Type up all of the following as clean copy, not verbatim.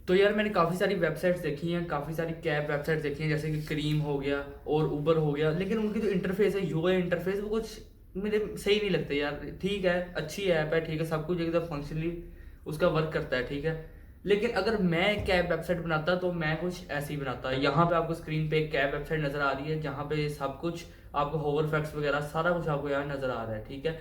तो यार मैंने काफ़ी सारी वेबसाइट्स देखी हैं, काफ़ी सारी कैब वेबसाइट्स देखी हैं, जैसे कि क्रीम हो गया और उबर हो गया। लेकिन उनकी जो इंटरफेस है, यूआई इंटरफेस, वो कुछ मुझे सही नहीं लगते यार। ठीक है, अच्छी ऐप है, ठीक है, सब कुछ एकदम फंक्शनली उसका वर्क करता है, ठीक है। लेकिन अगर मैं एक कैब वेबसाइट बनाता तो मैं कुछ ऐसी बनाता। यहाँ पे आपको स्क्रीन पे एक कैब वेबसाइट नज़र आ रही है, जहाँ पे सब कुछ आपको होवर फैक्ट्स वगैरह सारा कुछ आपको यहाँ नज़र आ रहा है, ठीक है।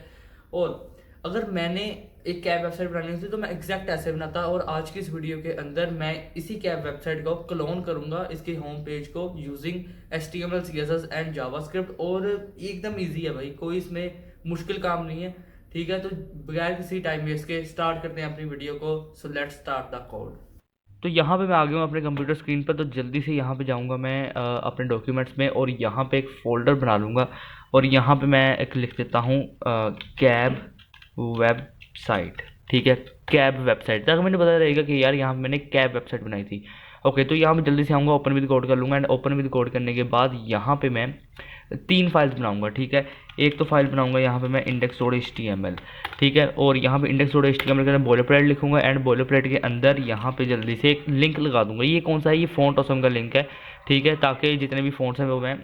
और अगर मैंने एक कैब वेबसाइट बनानी होती तो मैं एग्जैक्ट ऐसे बनाता। और आज की इस वीडियो के अंदर मैं इसी कैब वेबसाइट को क्लोन करूंगा, इसके होम पेज को, using HTML CSS and JavaScript. और एकदम इजी है भाई, कोई इसमें मुश्किल काम नहीं है, ठीक है। तो बगैर किसी टाइम वेस्ट के स्टार्ट करते हैं अपनी वीडियो को। So let's start the code. तो यहाँ पे मैं आ गया हूँ अपने कंप्यूटर स्क्रीन पर। तो जल्दी से यहाँ पे जाऊँगा मैं अपने डॉक्यूमेंट्स में, और यहाँ पे एक फ़ोल्डर बना लूँगा। और यहाँ पे मैं एक लिख देता हूँ कैब वेबसाइट, ठीक है। कैब वेबसाइट, ताकि मुझे पता रहेगा कि यार यहाँ पे मैंने कैब वेबसाइट बनाई थी। ओके, तो यहाँ पे जल्दी से आऊँगा, ओपन विद कोड कर लूँगा। एंड ओपन विद कोड करने के बाद यहाँ पे मैं 3 फाइल्स बनाऊँगा, ठीक है। एक तो फाइल बनाऊँगा यहाँ पे मैं index.html, ठीक है। और यहाँ पे index.html के अंदर बोलेप्लेट लिखूँगा, एंड बोलेप्लेट के अंदर यहाँ पे जल्दी से एक लिंक लगा दूँगा। ये कौन सा है? ये फ़ॉन्ट ऑसम का लिंक है, ठीक है, ताकि जितने भी फ़ॉन्ट्स हैं वो मैं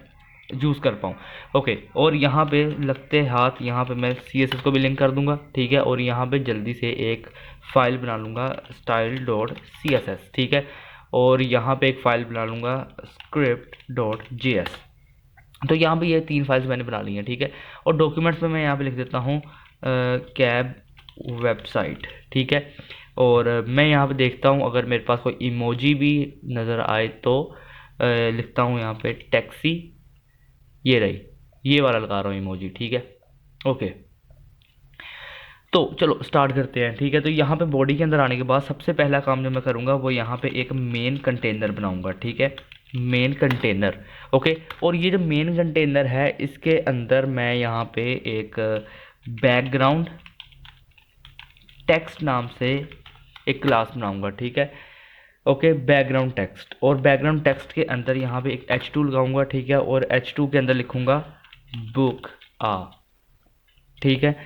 यूज़ कर पाऊँ। ओके, और यहाँ पे लगते हाथ यहाँ पे मैं CSS को भी लिंक कर दूँगा, ठीक है। और यहाँ पे जल्दी से एक फ़ाइल बना लूँगा style.css, ठीक है। और यहाँ पे एक फ़ाइल बना लूँगा script.js। तो यहाँ पे ये 3 फाइल्स मैंने बना ली हैं, ठीक है। और डॉक्यूमेंट्स में मैं यहाँ पे लिख देता हूँ कैब वेबसाइट, ठीक है। और मैं यहाँ पे देखता हूँ अगर मेरे पास कोई इमोजी भी नज़र आए तो लिखता हूँ यहाँ पे टैक्सी। ये रही, ये वाला लगा रहा हूँ इमोजी, ठीक है। ओके, तो चलो स्टार्ट करते हैं, ठीक है। तो यहाँ पे बॉडी के अंदर आने के बाद सबसे पहला काम जो मैं करूँगा वो यहाँ पे एक मेन कंटेनर बनाऊँगा, ठीक है। Main container, okay. और ये जो मेन कंटेनर है इसके अंदर मैं यहाँ पे एक बैकग्राउंड टेक्स्ट नाम से एक क्लास बनाऊँगा, ठीक है। Okay, background text. और बैकग्राउंड टेक्स्ट के अंदर यहाँ पे एक H2 लगाऊंगा, ठीक है। और H2 के अंदर लिखूँगा बुक आ, ठीक है।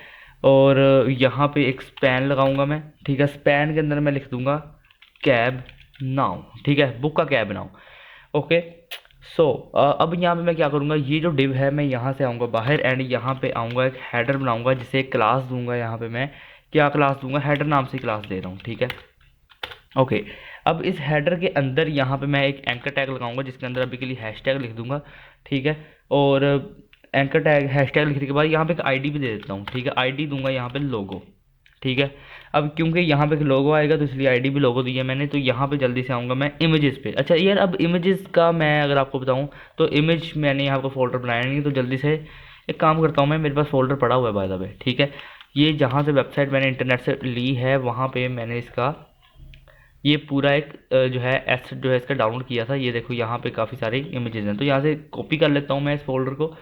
और यहाँ पे एक स्पैन लगाऊंगा मैं, ठीक है। स्पैन के अंदर मैं लिख दूंगा कैब नाउ, ठीक है, बुक का कैब नाउ। ओके, सो अब यहाँ पे मैं क्या करूँगा, ये जो डिव है मैं यहाँ से आऊँगा बाहर, एंड यहाँ पे आऊँगा एक हेडर बनाऊँगा जिसे एक क्लास दूंगा। यहाँ पे मैं क्या क्लास दूंगा? हेडर नाम से क्लास दे रहा हूँ, ठीक है। ओके, अब इस हेडर के अंदर यहाँ पे मैं एक एंकर टैग लगाऊंगा जिसके अंदर अभी के लिए हैश टैग लिख दूंगा, ठीक है। और एंकर टैग हैश टैग लिखने के बाद यहाँ पे एक आईडी भी दे देता हूँ, ठीक है। आईडी दूंगा यहाँ पे लोगो, ठीक है। अब क्योंकि यहाँ पे एक लोगो आएगा तो इसलिए आईडी भी लोगो दी है मैंने। तो यहाँ पे जल्दी से आऊँगा मैं इमेजेस पे। अच्छा यार, अब इमेजेस का मैं अगर आपको बताऊँ तो इमेज मैंने यहाँ पर फोल्डर बनाया नहीं, तो जल्दी से एक काम करता हूँ मैं, मेरे पास फोल्डर पड़ा हुआ है बाय द वे, ठीक है। ये जहाँ से वेबसाइट मैंने इंटरनेट से ली है वहाँ पे मैंने इसका ये पूरा एक जो है एसेट जो है इसका डाउनलोड किया था। ये देखो यहाँ पे काफ़ी सारे इमेजेस हैं, तो यहाँ से कॉपी कर लेता हूँ मैं इस फोल्डर को।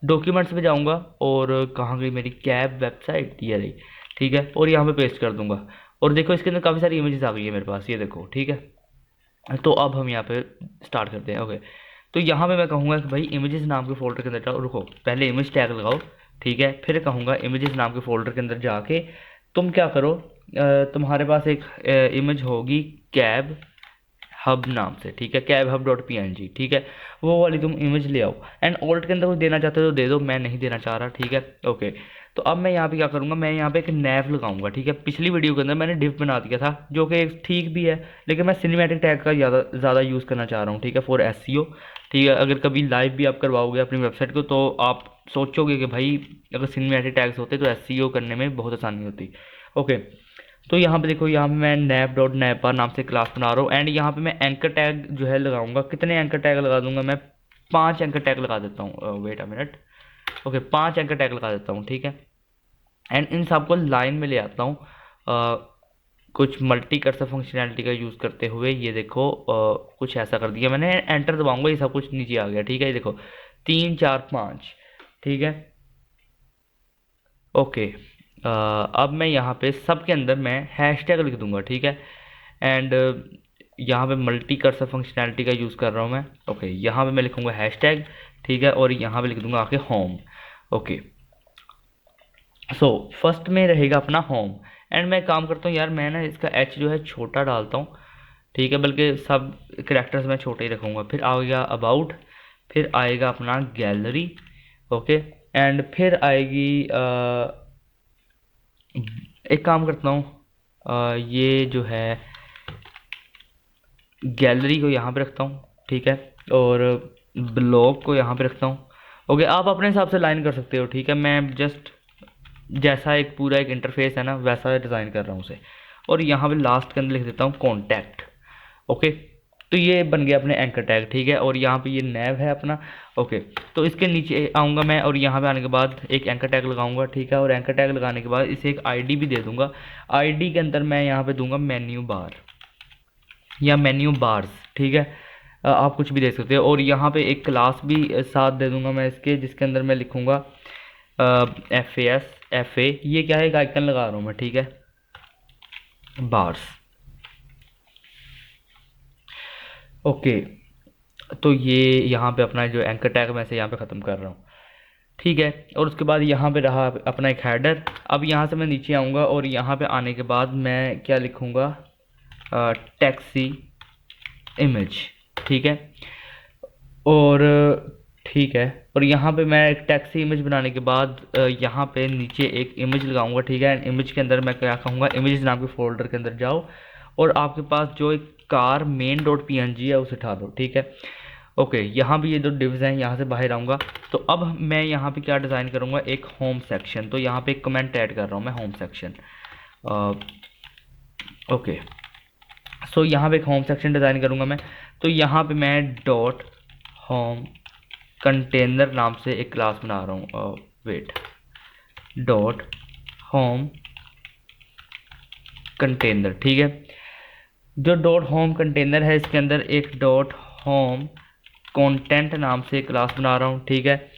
डॉक्यूमेंट्स में जाऊँगा और कहाँ गई मेरी कैब वेबसाइट, ये रही, ठीक है। और यहाँ पे पेस्ट कर दूँगा। और देखो इसके अंदर काफ़ी सारी इमेजेस आ गई है मेरे पास, ये देखो, ठीक है। तो अब हम यहाँ पे स्टार्ट करते हैं। ओके, तो यहाँ पे मैं कहूँगा कि भाई इमेजेस नाम के फोल्डर के अंदर जाओ, रुको पहले इमेज टैग लगाओ, ठीक है। फिर कहूँगा इमेजेस नाम के फोल्डर के अंदर जाके तुम क्या करो, तुम्हारे पास एक इमेज होगी कैब हब नाम से, ठीक है, कैब हब डॉट PNG, ठीक है। वो वाली तुम इमेज ले आओ, एंड ऑल्ट के अंदर कुछ देना चाहते हो तो दे दो, मैं नहीं देना चाह रहा, ठीक है। ओके, तो अब मैं यहाँ पे क्या करूँगा, मैं यहाँ पे एक नैव लगाऊंगा, ठीक है। पिछली वीडियो के अंदर मैंने डिव बना दिया था जो कि ठीक भी है, लेकिन मैं सिनेमैटिक टैग का ज़्यादा यूज़ करना चाह रहा हूँ, ठीक है, फॉर SEO, ठीक है। अगर कभी लाइव भी आप करवाओगे अपनी वेबसाइट को तो आप सोचोगे कि भाई अगर सिनेमैटिक टैग्स होते तो SEO करने में बहुत आसानी होती। ओके, तो यहाँ पे देखो, यहाँ पे मैं नैप डॉट नैपा नाम से क्लास बना रहा हूँ, एंड यहाँ पे मैं एंकर टैग जो है लगाऊंगा। कितने एंकर टैग लगा दूंगा मैं? 5 एंकर टैग लगा देता हूँ। Wait a minute, okay, 5 anchor tag लगा देता हूँ, ठीक है। एंड इन सबको लाइन में ले आता हूँ कुछ मल्टी कर्सर फंक्शनैलिटी का यूज़ करते हुए। ये देखो कुछ ऐसा कर दिया मैंने, एंटर दबाऊंगा, ये सब कुछ नीचे आ गया, ठीक है। ये देखो 3 4 5, ठीक है। ओके, अब मैं यहाँ पे सब के अंदर मैं हैश टैग लिख दूंगा, ठीक है। एंड यहाँ पे मल्टी कर्सर फंक्शनैलिटी का यूज़ कर रहा हूँ मैं। ओके, यहाँ पे मैं लिखूँगा हैश टैग, ठीक है। और यहाँ पे लिख दूंगा आके होम। ओके, सो फर्स्ट में रहेगा अपना होम। एंड मैं काम करता हूँ यार, मैं ना इसका H जो है छोटा डालता हूँ, ठीक है, बल्कि सब करैक्टर्स मैं छोटे ही रखूँगा। फिर आएगा अबाउट, फिर आएगा अपना गैलरी, ओके, एंड फिर आएगी एक काम करता हूँ, ये जो है गैलरी को यहाँ पे रखता हूँ, ठीक है, और ब्लॉग को यहाँ पे रखता हूँ। ओके, आप अपने हिसाब से लाइन कर सकते हो, ठीक है, मैं जस्ट जैसा एक पूरा एक इंटरफेस है ना वैसा डिज़ाइन कर रहा हूँ उसे। और यहाँ पे लास्ट के अंदर लिख देता हूँ कॉन्टैक्ट। ओके, तो ये बन गया अपने एंकर टैग, ठीक है, और यहाँ पे ये नैव है अपना। ओके, तो इसके नीचे आऊँगा मैं और यहाँ पे आने के बाद एक एंकर टैग लगाऊंगा, ठीक है, और एंकर टैग लगाने के बाद इसे एक आईडी भी दे दूंगा। आईडी के अंदर मैं यहाँ पे दूंगा मेन्यू बार या मेन्यू बार्स, ठीक है, आप कुछ भी दे सकते हो। और यहाँ पे एक क्लास भी साथ दे दूंगा मैं इसके, जिसके अंदर मैं लिखूंगा FA, ये क्या है, एक आइकन लगा रहा हूँ मैं, ठीक है, बार्स। ओके, तो ये यहाँ पे अपना जो एंकर टैग मैं से यहाँ पे ख़त्म कर रहा हूँ, ठीक है। और उसके बाद यहाँ पे रहा अपना एक हेडर। अब यहाँ से मैं नीचे आऊँगा और यहाँ पे आने के बाद मैं क्या लिखूँगा, टैक्सी इमेज, ठीक है, और ठीक है, और यहाँ पे मैं एक टैक्सी इमेज बनाने के बाद यहाँ पे नीचे एक इमेज लगाऊंगा, ठीक है। इमेज के अंदर मैं क्या कहूँगा, इमेज नाम के फोल्डर के अंदर जाओ और आपके पास जो एक कार मेन डॉट PNG है उसे उठा दो, ठीक है। ओके, यहाँ भी ये दो डिव्स हैं, यहाँ से बाहर आऊँगा। तो अब मैं यहाँ पे क्या डिज़ाइन करूँगा, एक होम सेक्शन। तो यहाँ पे एक कमेंट ऐड कर रहा हूँ मैं, होम सेक्शन। ओके, सो यहाँ पे एक होम सेक्शन डिज़ाइन करूँगा मैं। तो यहाँ पे मैं डॉट होम कंटेनर नाम से एक क्लास बना रहा हूँ, वेट, डॉट होम कंटेनर, ठीक है। जो डॉट होम कंटेनर है इसके अंदर एक डॉट होम कंटेंट नाम से क्लास बना रहा हूँ, ठीक है।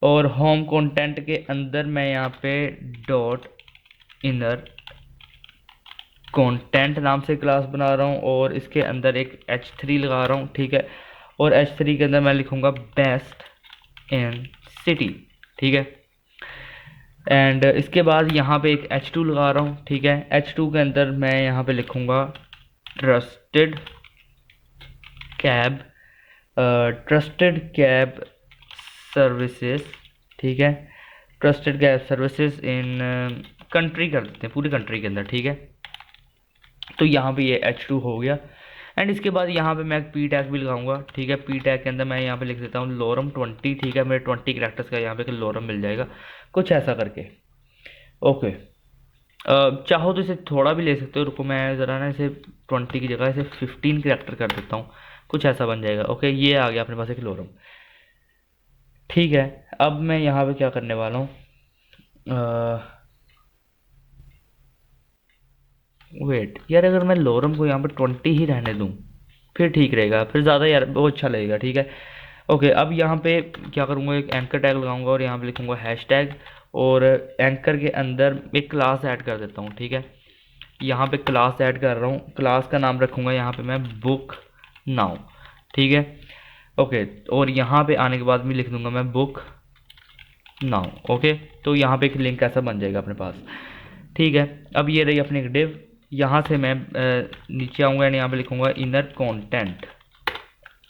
और होम कंटेंट के अंदर मैं यहाँ पे डॉट इनर कंटेंट नाम से क्लास बना रहा हूँ और इसके अंदर एक H3 लगा रहा हूँ, ठीक है। और H3 के अंदर मैं लिखूँगा बेस्ट इन सिटी, ठीक है। एंड इसके बाद यहाँ पे एक H2 लगा रहा हूँ, ठीक है। H2 के अंदर मैं यहाँ पे लिखूँगा ट्रस्टेड कैब सर्विसेज, ठीक है। Trusted cab services in country कर देते हैं, पूरी कंट्री के अंदर, ठीक है। तो यहाँ पे ये H2 हो गया। एंड इसके बाद यहाँ पे मैं एक P टैग भी लगाऊंगा, ठीक है। P टैग के अंदर मैं यहाँ पे लिख देता हूँ लोरम 20, ठीक है। मेरे 20 कैरेक्टर्स का यहाँ पे एक लोरम मिल जाएगा, कुछ ऐसा करके। ओके, चाहो तो इसे थोड़ा भी ले सकते हो, रुको मैं ज़रा ना इसे 20 की जगह इसे 15 कैरेक्टर कर देता हूँ, कुछ ऐसा बन जाएगा। ओके, ये आ गया अपने पास एक लोरम, ठीक है। अब मैं यहाँ पे क्या करने वाला हूँ, वेट यार, अगर मैं लोरम को यहाँ पे 20 ही रहने दूँ फिर ठीक रहेगा, फिर ज़्यादा यार वो अच्छा लगेगा, ठीक है। ओके, अब यहाँ पे क्या करूँगा, एक एंकर टैग लगाऊंगा और यहाँ पे लिखूँगा हैशटैग, और एंकर के अंदर एक क्लास ऐड कर देता हूँ, ठीक है। यहाँ पे क्लास ऐड कर रहा हूँ, क्लास का नाम रखूँगा यहाँ पे मैं बुक नाउ, ठीक है। ओके, और यहाँ पे आने के बाद मैं लिख दूँगा मैं बुक नाउ। ओके, तो यहाँ पे एक लिंक ऐसा बन जाएगा अपने पास, ठीक है। अब ये रही अपनी एक डिव। यहाँ से मैं नीचे आऊँगा एंड यहाँ पे लिखूँगा inner content,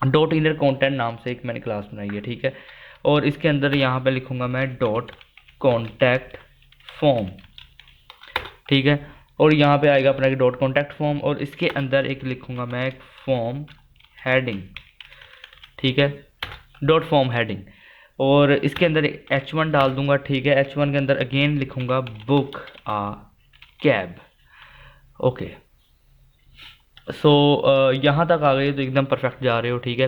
dot inner content नाम से एक मैंने क्लास बनाई है, ठीक है। और इसके अंदर यहाँ पे लिखूँगा मैं डॉट कॉन्टैक्ट फॉर्म, ठीक है। और यहाँ पे आएगा अपना एक डॉट कॉन्टैक्ट फॉर्म और इसके अंदर एक लिखूँगा मैं एक फॉर्म हेडिंग, ठीक है, डॉट फॉर्म हेडिंग। और इसके अंदर एक H1 डाल दूंगा, ठीक है। H1 के अंदर अगेन लिखूँगा बुक आ कैब। ओके, सो यहाँ तक आ गए तो एकदम परफेक्ट जा रहे हो, ठीक है।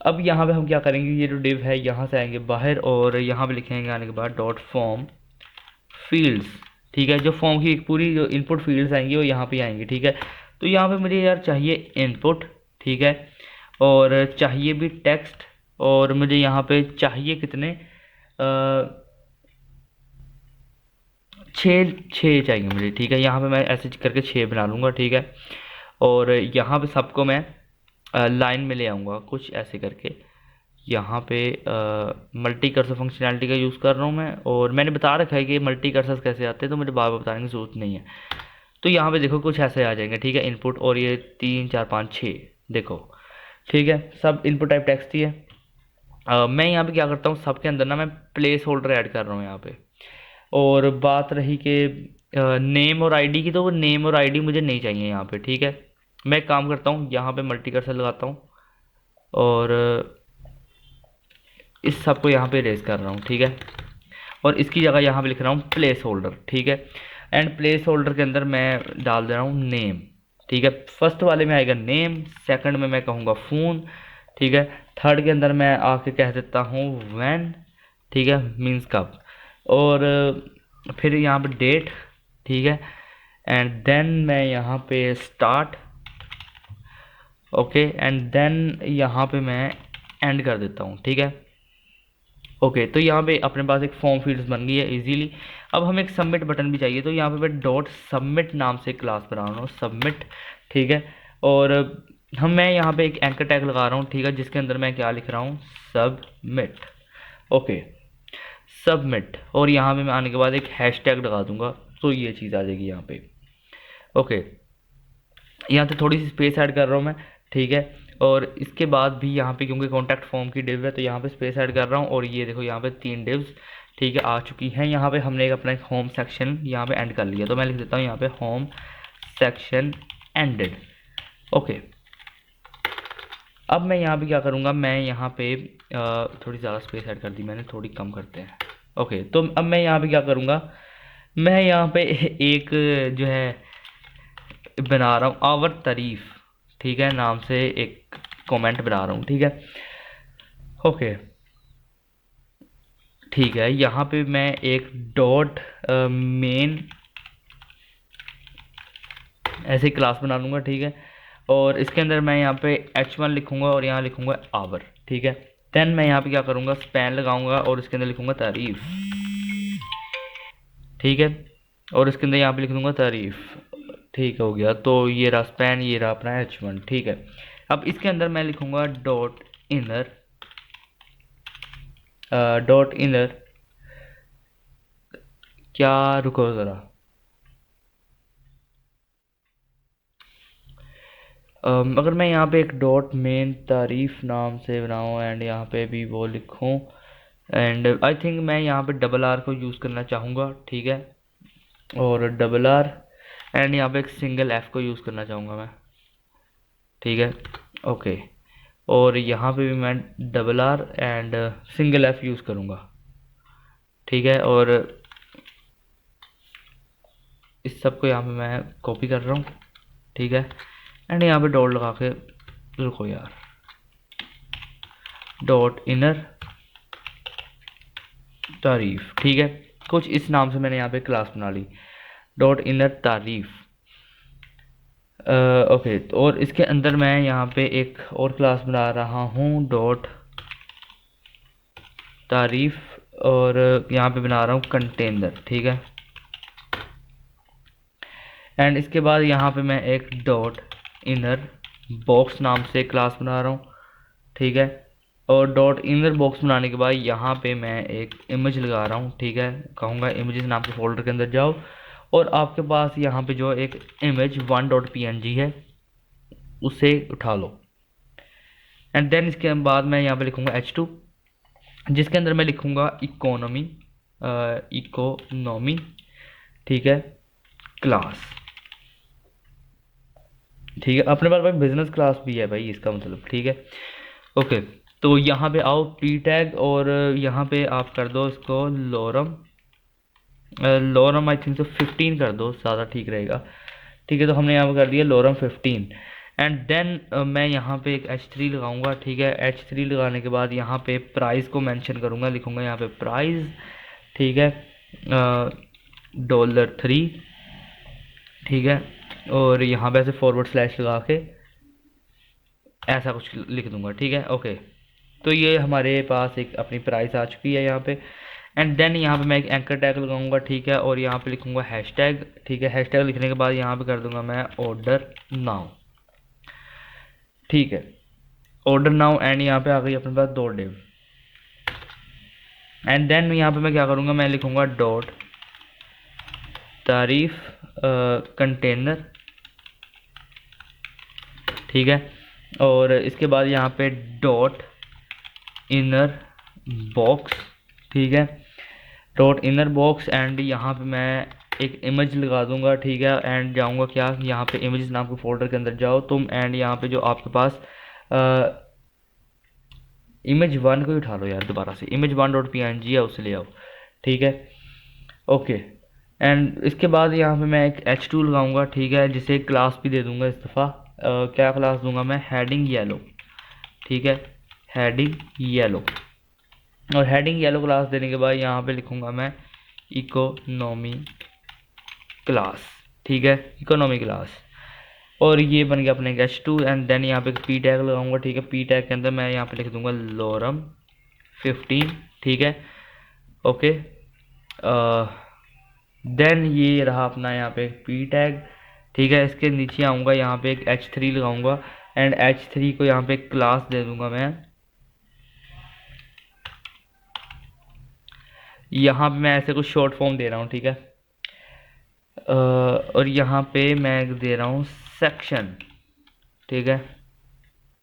अब यहाँ पे हम क्या करेंगे, ये जो डिव है यहाँ से आएंगे बाहर और यहाँ पे लिखेंगे आने के बाद डॉट फॉर्म फील्ड्स, ठीक है। जो फॉर्म की पूरी जो इनपुट फील्ड्स आएंगी वो यहाँ पे आएंगी, ठीक है। तो यहाँ पे मुझे यार चाहिए इनपुट, ठीक है, और चाहिए भी टेक्स्ट, और मुझे यहाँ पे चाहिए कितने, 6 चाहिए मुझे, ठीक है। यहाँ पे मैं ऐसे करके 6 बना लूँगा, ठीक है। और यहाँ पे सबको मैं लाइन में ले आऊँगा कुछ ऐसे करके। यहाँ पे मल्टी कर्सर फंक्शनैलिटी का यूज़ कर रहा हूँ मैं, और मैंने बता रखा है कि मल्टी कर्सर कैसे आते हैं, तो मुझे बार बार बताने की ज़रूरत नहीं है। तो यहाँ पे देखो कुछ ऐसे आ जाएंगे, ठीक है, इनपुट, और ये 3 4 5 6 देखो, ठीक है, सब इनपुट टाइप टेक्स्ट ही है। मैं यहाँ पे क्या करता हूँ, सबके अंदर ना मैं प्लेस होल्डर ऐड कर रहा हूँ यहाँ पे। और बात रही कि नेम और आईडी की, तो वो नेम और आईडी मुझे नहीं चाहिए यहाँ पे, ठीक है। मैं एक काम करता हूँ, यहाँ पे मल्टी कर्सर लगाता हूँ और इस सब को यहाँ पे रेज कर रहा हूँ, ठीक है। और इसकी जगह यहाँ पे लिख रहा हूँ प्लेस होल्डर, ठीक है। एंड प्लेस होल्डर के अंदर मैं डाल दे रहा हूँ नेम, ठीक है। फर्स्ट वाले में आएगा नेम, सेकंड में मैं कहूँगा फ़ोन, ठीक है। थर्ड के अंदर मैं आके कह देता हूँ व्हेन, ठीक है, मीन्स कब। और फिर यहाँ पे डेट, ठीक है। एंड देन मैं यहाँ पे स्टार्ट, ओके, एंड देन यहाँ पे मैं एंड कर देता हूँ, ठीक है। ओके, तो यहाँ पे अपने पास एक फॉर्म फील्ड्स बन गई है इजीली। अब हमें एक सबमिट बटन भी चाहिए, तो यहाँ पे मैं डॉट सबमिट नाम से क्लास बना रहा हूँ, सबमिट, ठीक है। और मैं यहाँ पे एक एंकर टैग लगा रहा हूँ, ठीक है, जिसके अंदर मैं क्या लिख रहा हूँ, सबमिट, ओके, सबमिट। और यहाँ पे मैं आने के बाद एक हैश टैग लगा दूंगा, तो ये चीज़ आ जाएगी यहाँ पे, ओके। यहाँ पे थोड़ी सी स्पेस ऐड कर रहा हूँ मैं, ठीक है। और इसके बाद भी यहाँ पे क्योंकि कॉन्टैक्ट फॉर्म की डिव है, तो यहाँ पे स्पेस ऐड कर रहा हूँ। और ये देखो यहाँ पे 3 डिव्स, ठीक है, आ चुकी हैं। यहाँ पे हमने एक अपना एक होम सेक्शन यहाँ पे एंड कर लिया, तो मैं लिख देता हूँ यहाँ पे होम सेक्शन एंडेड, ओके। अब मैं यहाँ पे क्या करूँगा, मैं यहाँ पे थोड़ी ज़्यादा स्पेस ऐड कर दी मैंने, थोड़ी कम करते हैं, ओके। तो अब मैं यहाँ पे क्या करूँगा, मैं यहाँ पे एक जो है बना रहा हूँ आवर तारीफ, ठीक है, नाम से एक कमेंट बना रहा हूँ, ठीक है, ओके, ठीक है। यहाँ पे मैं एक डॉट मेन ऐसे क्लास बना लूँगा, ठीक है। और इसके अंदर मैं यहाँ पे h1 लिखूँगा और यहाँ लिखूँगा आवर, ठीक है। देन मैं यहाँ पे क्या करूँगा, स्पैन लगाऊंगा और इसके अंदर लिखूँगा तारीफ, ठीक है। और इसके अंदर यहाँ पे लिख दूँगा तारीफ, ठीक हो गया। तो ये रहा स्पैन, ये रहा अपना h1, ठीक है। अब इसके अंदर मैं लिखूँगा डॉट इनर, डॉट इनर क्या, रुको ज़रा, अगर मैं यहाँ पे एक डॉट मेन तारीफ नाम से बनाऊँ एंड यहाँ पे भी वो लिखूँ, एंड आई थिंक मैं यहाँ पे डबल आर को यूज़ करना चाहूँगा, ठीक है। और डबल आर एंड यहाँ पे एक सिंगल एफ को यूज़ करना चाहूँगा मैं, ठीक है, ओके। और यहाँ पे भी मैं double R and single F use करूँगा, ठीक है। और इस सब को यहाँ पे मैं कॉपी कर रहा हूँ, ठीक है। एंड यहाँ पे डॉट लगा के, रुको यार, डॉट इनर तारीफ, ठीक है। कुछ इस नाम से मैंने यहाँ पे क्लास बना ली, डॉट इनर तारीफ, ओके। और इसके अंदर मैं यहाँ पे एक और क्लास बना रहा हूँ, डॉट तारीफ, और यहाँ पे बना रहा हूँ कंटेनर, ठीक है। एंड इसके बाद यहाँ पे मैं एक डॉट इनर बॉक्स नाम से क्लास बना रहा हूँ, ठीक है। और डॉट इनर बॉक्स बनाने के बाद यहाँ पे मैं एक इमेज लगा रहा हूँ, ठीक है। कहूँगा इमेजेस नाम के फोल्डर के अंदर जाओ और आपके पास यहाँ पे जो एक इमेज 1.png है उसे उठा लो। एंड देन इसके बाद मैं यहाँ पे लिखूँगा h2, जिसके अंदर मैं लिखूँगा इकोनॉमी, इकोनॉमी, ठीक है, क्लास, ठीक है। अपने पास भाई बिजनेस क्लास भी है भाई, इसका मतलब, ठीक है, ओके। तो यहाँ पे आओ पी टैग और यहाँ पे आप कर दो इसको लोरम, लोरम आई थिंक तो 15 कर दो, ज़्यादा ठीक रहेगा, ठीक है। तो हमने यहाँ पे कर दिया लोरम 15। एंड देन मैं यहाँ पे एक h3 लगाऊंगा, ठीक है। h3 लगाने के बाद यहाँ पे प्राइस को मेंशन करूँगा, लिखूँगा यहाँ पे प्राइस, ठीक है, $3, ठीक है। और यहाँ पे ऐसे फॉरवर्ड स्लैश लगा के ऐसा कुछ लिख दूंगा, ठीक है, ओके। तो ये हमारे पास एक अपनी प्राइस आ चुकी है यहाँ पे। एंड देन यहाँ पे मैं एक एंकर टैग लगाऊंगा, ठीक है। और यहाँ पे लिखूंगा हैशटैग, ठीक है। हैशटैग लिखने के बाद यहाँ पे कर दूंगा मैं ऑर्डर नाउ, ठीक है, ऑर्डर नाउ। एंड यहाँ पे आ गई अपने पास 2 डिव। एंड देन यहाँ पे मैं क्या करूँगा, मैं लिखूँगा डॉट तारीफ, कंटेनर, ठीक है। और इसके बाद यहाँ पे डॉट इनर बॉक्स, ठीक है, डॉट इनर बॉक्स। एंड यहाँ पे मैं एक इमेज लगा दूंगा, ठीक है। एंड जाऊंगा क्या, यहाँ पे इमेज नाम के फोल्डर के अंदर जाओ तुम, एंड यहाँ पे जो आपके पास इमेज वन को ही उठा लो यार, दोबारा से इमेज वन डॉट PNG है उसे ले आओ, ठीक है, ओके। एंड इसके बाद यहाँ पे मैं एक H2 लगाऊंगा, ठीक है, जिसे क्लास भी दे दूंगा इस दफ़ा। क्या क्लास दूंगा मैं, हेडिंग येलो, ठीक है, हेडिंग येलो। और हेडिंग येलो क्लास देने के बाद यहाँ पे लिखूंगा मैं इकोनॉमी क्लास, ठीक है, इकोनॉमी क्लास। और ये बन गया अपने H2। एंड देन यहाँ पे पी टैग लगाऊंगा, ठीक है। पी टैग के अंदर मैं यहाँ पे लिख दूंगा लॉरम 15, ठीक है, ओके। देन ये रहा अपना यहाँ पे पी टैग, ठीक है। इसके नीचे आऊँगा, यहाँ पे एक H3 लगाऊंगा, एंड H3 को यहाँ पे क्लास दे दूंगा मैं, यहाँ पे मैं ऐसे कुछ शॉर्ट फॉर्म दे रहा हूँ, ठीक है। और यहाँ पे मैं दे रहा हूँ सेक्शन, ठीक है।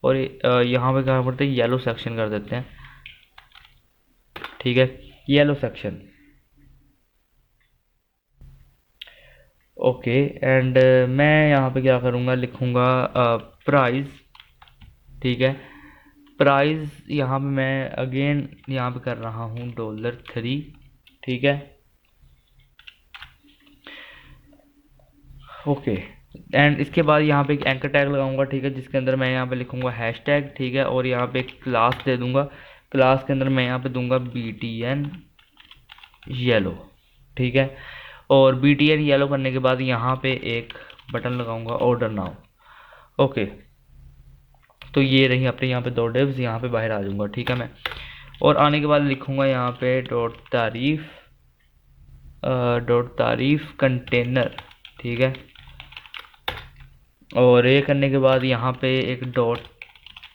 और यहाँ पे क्या करते हैं, येलो सेक्शन कर देते हैं, ठीक है, येलो सेक्शन, ओके। एंड मैं यहाँ पे क्या करूँगा, लिखूँगा प्राइस, ठीक है। प्राइस यहाँ पे मैं अगेन यहाँ पे कर रहा हूँ $3, ठीक है, ओके। एंड इसके बाद यहाँ पे एक एंकर टैग लगाऊंगा, ठीक है, जिसके अंदर मैं यहाँ पे लिखूंगा हैशटैग, ठीक है। और यहाँ पे एक क्लास दे दूंगा, क्लास के अंदर मैं यहाँ पे दूंगा BTN येलो, ठीक है। और BTN येलो करने के बाद यहाँ पे एक बटन लगाऊंगा ऑर्डर नाउ, ओके। तो ये रही अपने यहाँ पे 2 डिव्स, यहाँ पे बाहर आ जाऊंगा, ठीक है मैं। और आने के बाद लिखूंगा यहाँ पे डॉट तारीफ कंटेनर, ठीक है। और ये करने के बाद यहाँ पे एक डॉट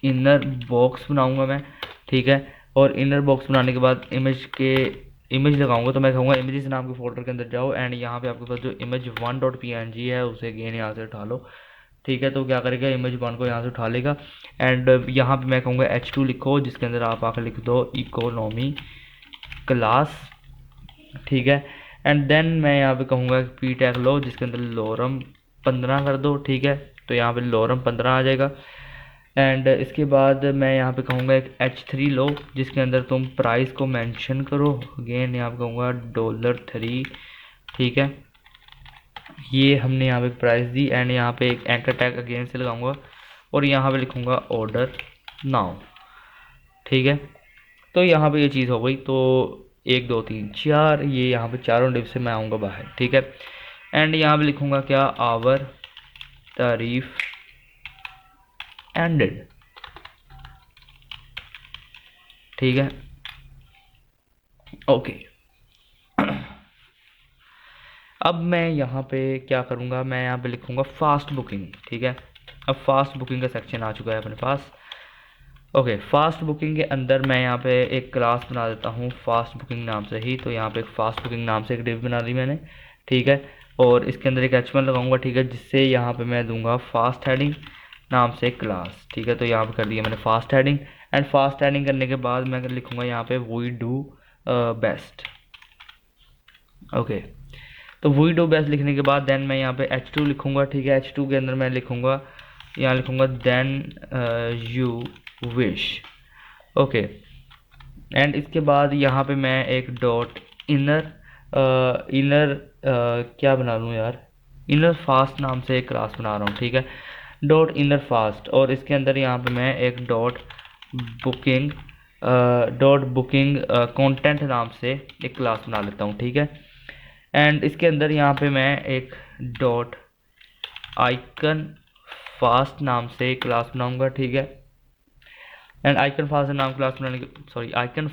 इनर बॉक्स बनाऊंगा मैं, ठीक है। और इनर बॉक्स बनाने के बाद इमेज लगाऊंगा, तो मैं कहूँगा इमेजेस नाम के फोल्डर के अंदर जाओ, एंड यहाँ पे आपके पास जो इमेज वन डॉट PNG है उसे अगेन यहाँ से उठा लो, ठीक है। तो क्या करेगा, इमेज वन को यहाँ से उठा लेगा। एंड यहाँ पे मैं कहूँगा H2 लिखो, जिसके अंदर आप आकर लिख दो इकोनॉमी क्लास, ठीक है। एंड देन मैं यहाँ पे कहूँगा पी टैग लो, जिसके अंदर लॉरम 15 कर दो, ठीक है। तो यहाँ पे लॉरम 15 आ जाएगा। एंड इसके बाद मैं यहाँ पे कहूँगा एक H3 लो, जिसके अंदर तुम प्राइस को मेंशन करो, अगेन यहाँ पे कहूँगा $3, ठीक है। ये हमने यहाँ पे प्राइस दी, एंड यहाँ पे एक एंकर टैग अगेन से लगाऊंगा, और यहाँ पे लिखूँगा ऑर्डर नाउ, ठीक है। तो यहाँ पे ये चीज़ हो गई। तो 1 2 3 4, ये यहाँ पे चारों डिव से मैं आऊँगा बाहर, ठीक है। एंड यहाँ पे लिखूँगा क्या, आवर तारीफ एंडेड, ठीक है, ओके। अब मैं यहाँ पे क्या करूँगा, मैं यहाँ पे लिखूँगा फास्ट बुकिंग, ठीक है। अब फास्ट बुकिंग का सेक्शन आ चुका है अपने पास, ओके। फास्ट बुकिंग के अंदर मैं यहाँ पे एक क्लास बना देता हूँ फास्ट बुकिंग नाम से ही। तो यहाँ पे एक फास्ट बुकिंग नाम से एक डिव बना दी मैंने, ठीक है। और इसके अंदर एक HTML लगाऊंगा, ठीक है, जिससे यहाँ पे मैं दूंगा फास्ट हेडिंग नाम से एक क्लास, ठीक है। तो यहाँ पे कर दिया मैंने fast heading. And fast heading करने के बाद मैं लिखूँगा यहाँ पे वी डू बेस्ट, ओके। तो वी डू बेस्ट लिखने के बाद देन मैं यहाँ पे H2 लिखूँगा, ठीक है। H2 के अंदर मैं लिखूँगा, यहाँ लिखूँगा then you wish, okay. And इसके बाद यहाँ पे मैं एक डॉट इनर क्या बना लूँ यार, इनर फास्ट नाम से एक क्लास बना रहा हूँ, ठीक है, डॉट इनर फास्ट। और इसके अंदर यहाँ पे मैं एक डॉट बुकिंग कंटेंट नाम से एक क्लास बना लेता हूँ, ठीक है। एंड इसके अंदर यहाँ पे मैं एक डॉट आइकन फास्ट नाम से एक क्लास बनाऊंगा, ठीक है। एंड आइकन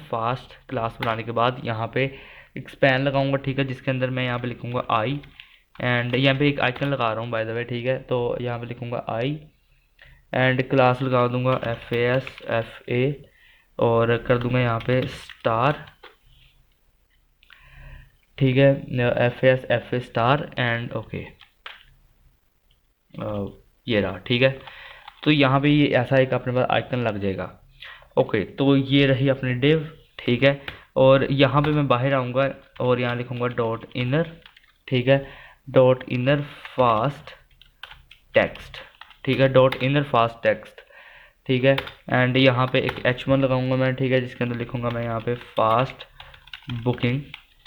फास्ट क्लास बनाने के बाद यहाँ पे एक स्पैन लगाऊंगा, ठीक है, जिसके अंदर मैं यहाँ पे लिखूंगा आई। एंड यहाँ पे एक आइकन लगा रहा हूँ बाय द वे, ठीक है। तो यहाँ पे लिखूंगा आई, एंड क्लास लगा दूंगा FAS और कर दूंगा यहाँ पे स्टार, ठीक है, FAS FA star, and okay. ये रहा, ठीक है। तो यहाँ पे ये ऐसा एक अपने पास आइकन लग जाएगा। ओके, तो ये रही अपनी डिव, ठीक है। और यहाँ पे मैं बाहर आऊँगा और यहाँ लिखूँगा डॉट इनर, ठीक है, डॉट इनर फास्ट टेक्स्ट, ठीक है, डॉट इनर फास्ट टेक्स्ट, ठीक है। एंड यहाँ पे एक H1 लगाऊंगा मैं, ठीक है, जिसके अंदर लिखूँगा मैं यहाँ पे फास्ट बुकिंग,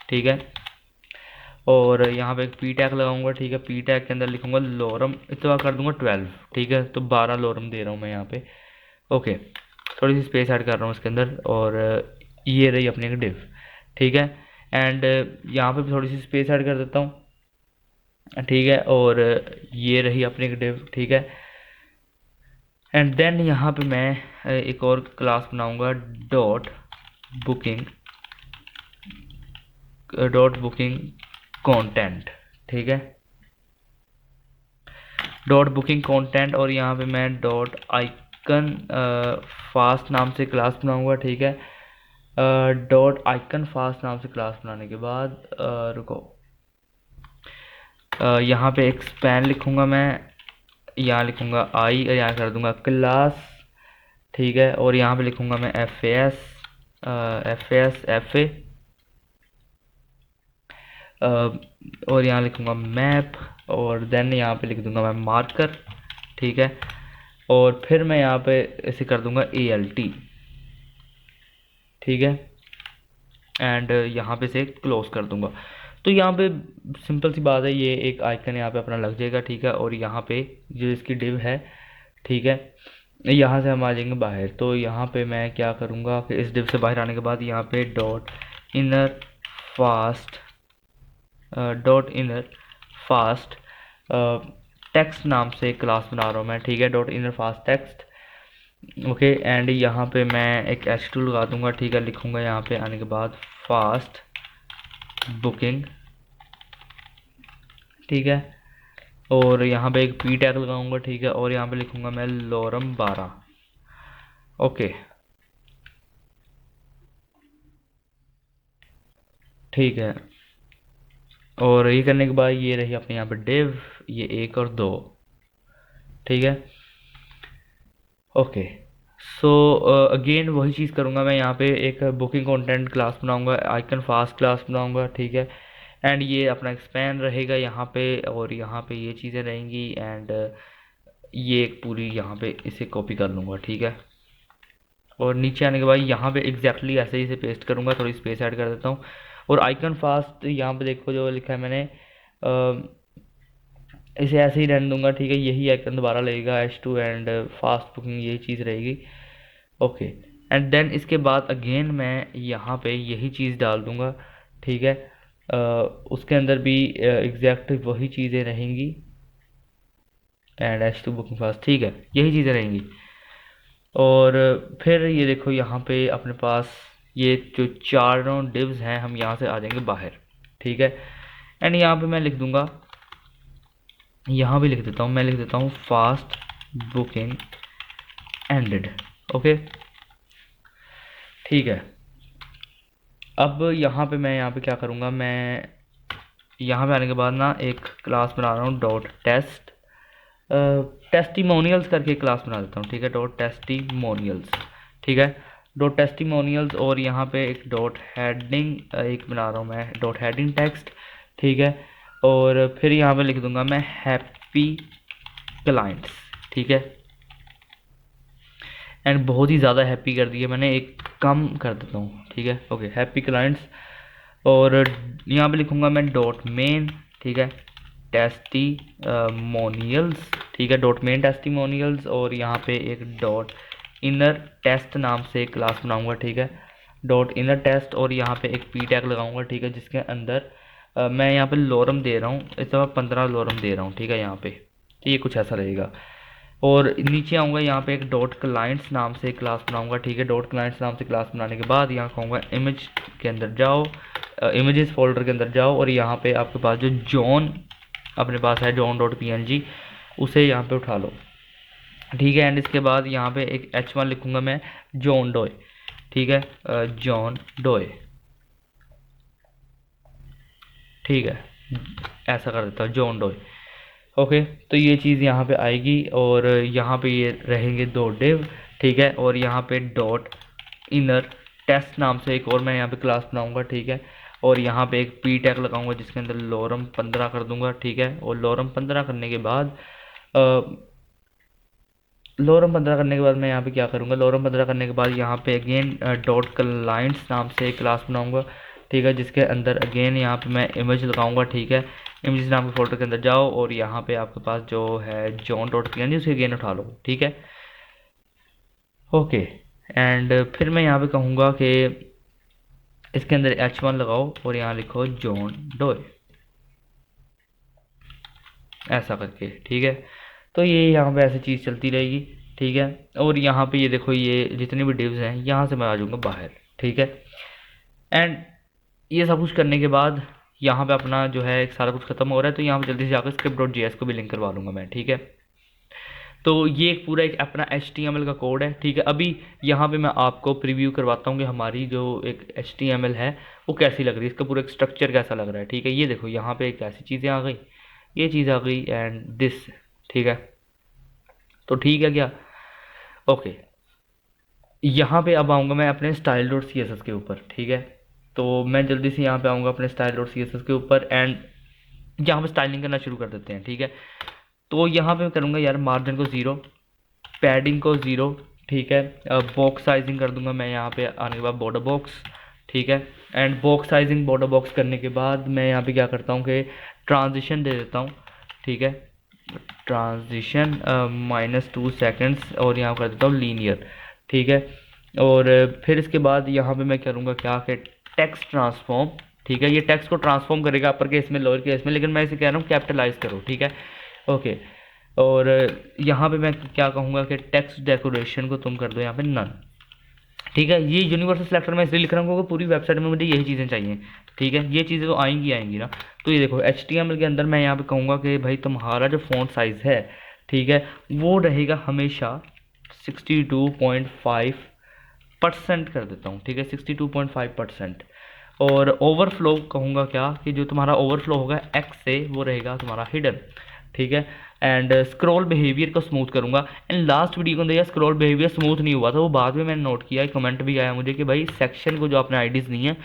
ठीक है। और यहाँ पे एक पी टैग लगाऊंगा, ठीक है, पी टैग के अंदर लिखूंगा लोरम, इतना कर दूंगा 12, ठीक है। तो 12 लोरम दे रहा हूँ मैं यहाँ पे। ओके, थोड़ी सी स्पेस ऐड कर रहा हूँ इसके अंदर। और ये रही अपनी एक डिव, ठीक है। एंड यहाँ पे भी थोड़ी सी स्पेस ऐड कर देता हूँ, ठीक है। और ये रही अपनी एक डिव, ठीक है। एंड देन यहाँ पे मैं एक और क्लास बनाऊंगा dot booking, dot booking content, ठीक है, डॉट बुकिंग कंटेंट। और यहाँ पे मैं डॉट आइकन फास्ट नाम से क्लास बनाऊंगा, ठीक है। डॉट आइकन फास्ट नाम से क्लास बनाने के बाद रुको, यहाँ पे एक स्पैन लिखूंगा मैं, यहाँ लिखूंगा आई, यहाँ कर दूंगा क्लास, ठीक है। और यहाँ पे लिखूंगा मैं एफ ए और यहाँ लिखूंगा मैप। और देन यहाँ पे लिख दूंगा मैं मार्कर, ठीक है। और फिर मैं यहाँ पे इसे कर दूंगा ALT, ठीक है। एंड यहाँ पे से क्लोज कर दूंगा। तो यहाँ पे सिंपल सी बात है, ये एक आइकन यहाँ पे अपना लग जाएगा, ठीक है। और यहाँ पे जो इसकी डिव है, ठीक है, यहाँ से हम आ जाएंगे बाहर। तो यहाँ पे मैं क्या करूँगा कि इस डिव से बाहर आने के बाद यहाँ पे fast dot inner fast text नाम से एक क्लास बना रहा हूँ मैं, ठीक है, dot inner fast text. Okay, and यहाँ पे मैं एक H2 लगा दूंगा, ठीक है। लिखूंगा यहाँ पे आने के बाद फास्ट बुकिंग, ठीक है। और यहाँ पे एक पी टैग लगाऊंगा, ठीक है। और यहाँ पे लिखूंगा मैं लोरम 12। ओके, ठीक है। और ये करने के बाद ये रही अपने यहाँ पे डिव, ये 1 और 2, ठीक है। ओके, सो अगेन वही चीज़ करूँगा मैं, यहाँ पे एक बुकिंग कंटेंट क्लास बनाऊँगा, आइकन फास्ट क्लास बनाऊँगा, ठीक है। एंड ये अपना एक्सपैंड रहेगा यहाँ पे, और यहाँ पे ये चीज़ें रहेंगी। एंड ये एक पूरी यहाँ पे इसे कॉपी कर लूँगा, ठीक है। और नीचे आने के बाद यहाँ पे एग्जैक्टली ऐसे ही इसे पेस्ट करूँगा, थोड़ी स्पेस ऐड कर देता हूँ। और आइकन फास्ट यहाँ पे देखो जो लिखा है मैंने, इसे ऐसे ही रहने दूंगा, ठीक है। यही आइकन दोबारा लगेगा H2 एंड फास्ट बुकिंग, यही चीज़ रहेगी। ओके, एंड देन इसके बाद अगेन मैं यहाँ पे यही चीज़ डाल दूंगा, ठीक है। उसके अंदर भी एग्जैक्ट वही चीज़ें रहेंगी, एंड H2 बुकिंग फास्ट, ठीक है, यही चीज़ें रहेंगी। और फिर ये देखो यहाँ पे अपने पास ये जो चारों डिव्स हैं, हम यहाँ से आ जाएंगे बाहर, ठीक है। एंड यहाँ पे मैं लिख दूंगा, यहाँ भी लिख देता हूँ, मैं लिख देता हूँ फास्ट बुकिंग एंडेड। ओके, ठीक है। अब यहाँ पे मैं यहाँ पे क्या करूँगा, मैं यहाँ पे आने के बाद ना एक क्लास बना रहा हूँ डॉट टेस्ट, टेस्टिमोनियल्स करके क्लास बना देता हूँ, ठीक है, डॉट टेस्टिमोनियल्स, ठीक है, डॉट टेस्टिमोनियल्स। और यहाँ पे एक डॉट हेडिंग एक बना रहा हूँ मैं, डॉट हेडिंग टेक्स्ट, ठीक है। और फिर यहाँ पे लिख दूंगा मैं हैप्पी क्लाइंट्स, ठीक है। एंड बहुत ही ज़्यादा हैप्पी कर दिया मैंने, एक कम कर देता हूँ, ठीक है। Okay, happy clients. और यहाँ पे लिखूँगा मैं डॉट मेन, ठीक है, टेस्टिमोनियल्स, ठीक है, डॉट मेन टेस्टिमोनियल्स। और यहाँ पे एक डॉट इनर टेस्ट नाम से एक क्लास बनाऊँगा, ठीक है, डॉट इनर टेस्ट। और यहाँ पे एक पी टैग लगाऊँगा, ठीक है, जिसके अंदर मैं यहाँ पे लोरम दे रहा हूँ, इस दफ़ा 15 लोरम दे रहा हूँ, ठीक है, यहाँ पे। तो ये कुछ ऐसा रहेगा। और नीचे आऊँगा, यहाँ पे एक डॉट क्लाइंट्स नाम से क्लास बनाऊँगा, ठीक है। डॉट क्लाइंट्स नाम से क्लास बनाने के बाद यहाँ कहूँगा इमेज के अंदर जाओ, इमेजेस फोल्डर के अंदर जाओ। और यहाँ पे आपके पास जो जॉन अपने पास है, जॉन डॉट PNG, उसे यहाँ पे उठा लो, ठीक है। एंड इसके बाद यहाँ पे एक H1 लिखूँगा मैं, जॉन डोए, ठीक है, जॉन डोए, ठीक है, ऐसा कर देता हूँ, जॉन डोए। ओके, तो ये चीज़ यहाँ पे आएगी और यहाँ पे ये रहेंगे 2 डिव, ठीक है। और यहाँ पे डॉट इनर टेस्ट नाम से एक और मैं यहाँ पे क्लास बनाऊंगा, ठीक है। और यहाँ पे एक पी टैग लगाऊंगा जिसके अंदर लॉरम 15 कर दूंगा, ठीक है। और लॉरम 15 करने के बाद मैं यहाँ पे क्या करूँगा, लॉरम 15 करने के बाद यहाँ पे अगेन डॉट क्लाइंट्स नाम से एक क्लास बनाऊंगा, ठीक है। जिसके अंदर अगेन यहाँ पे मैं इमेज लगाऊंगा, ठीक है। इमेज नाम के फोल्डर के अंदर जाओ और यहाँ पे आपके पास जो है जॉन डॉट पी उसे अगेन उठा लो, ठीक है। ओके, एंड फिर मैं यहाँ पे कहूँगा कि इसके अंदर h1 लगाओ और यहाँ लिखो जॉन डोए, ऐसा करके, ठीक है। तो ये यहाँ पे ऐसी चीज़ चलती रहेगी, ठीक है। और यहाँ पे ये देखो, ये जितने भी डिव्स हैं यहाँ से मैं आ जाऊँगा बाहर, ठीक है। एंड ये सब कुछ करने के बाद यहाँ पे अपना जो है सारा कुछ खत्म हो रहा है, तो यहाँ पे जल्दी से जाकर script.js को भी लिंक करवा लूँगा मैं, ठीक है। तो ये एक पूरा एक अपना HTML का कोड है, ठीक है। अभी यहाँ पे मैं आपको प्रीव्यू करवाता हूँ कि हमारी जो एक HTML है वो कैसी लग रही है, इसका पूरा एक स्ट्रक्चर कैसा लग रहा है, ठीक है। ये देखो यहाँ पे एक ऐसी चीज़ें आ गई, ये चीज़ आ गई एंड दिस, ठीक है। तो ठीक है क्या, ओके। यहाँ पे अब आऊँगा मैं अपने style.css के ऊपर, ठीक है। तो मैं जल्दी से यहाँ पे आऊँगा अपने style.css के ऊपर एंड यहाँ पे स्टाइलिंग करना शुरू कर देते हैं, ठीक है। तो यहाँ पे मैं करूँगा यार मार्जिन को 0, पैडिंग को 0, ठीक है। बॉक्स साइजिंग कर दूंगा मैं यहाँ पे आने के बाद बॉर्डर बॉक्स, ठीक है। And box sizing border box करने के बाद मैं यहाँ पे क्या करता हूँ कि ट्रांजिशन दे देता हूँ, ठीक है। ट्रांजिशन -2 सेकेंड्स और यहाँ कर देता हूँ लीनियर, ठीक है। और फिर इसके बाद यहाँ पे मैं करूँगा क्या कि टेक्स्ट ट्रांसफॉर्म, ठीक है। ये टेक्स्ट को ट्रांसफॉर्म करेगा अपर केस में, लोअर केस में, लेकिन मैं इसे कह रहा हूँ कैपिटलाइज करो, ठीक है। ओके, और यहाँ पे मैं क्या कहूँगा कि टेक्स्ट डेकोरेशन को तुम कर दो यहाँ पे नन, ठीक है। ये यूनिवर्सल सिलेक्टर मैं इसलिए लिख रहा हूँ क्योंकि पूरी वेबसाइट में मुझे यही चीज़ें चाहिए, ठीक है। ये चीज़ें तो आएंगी ना। तो ये देखो HTML के अंदर मैं यहाँ पे कहूँगा कि भाई तुम्हारा जो फ़ॉन्ट साइज़ है, ठीक है, वो रहेगा हमेशा 62.5% कर देता हूँ, ठीक है, 62.5%। और ओवरफ्लो कहूँगा क्या कि जो तुम्हारा ओवरफ्लो होगा x से वो रहेगा तुम्हारा हिडन, ठीक है। एंड स्क्रॉल बिहेवियर को स्मूथ करूँगा। एंड लास्ट वीडियो के अंदर यार स्क्रॉल बिहेवियर स्मूथ नहीं हुआ था, वो बाद में मैंने नोट किया, कमेंट भी आया मुझे कि भाई सेक्शन को जो आपने आईडीज़ दी हैं,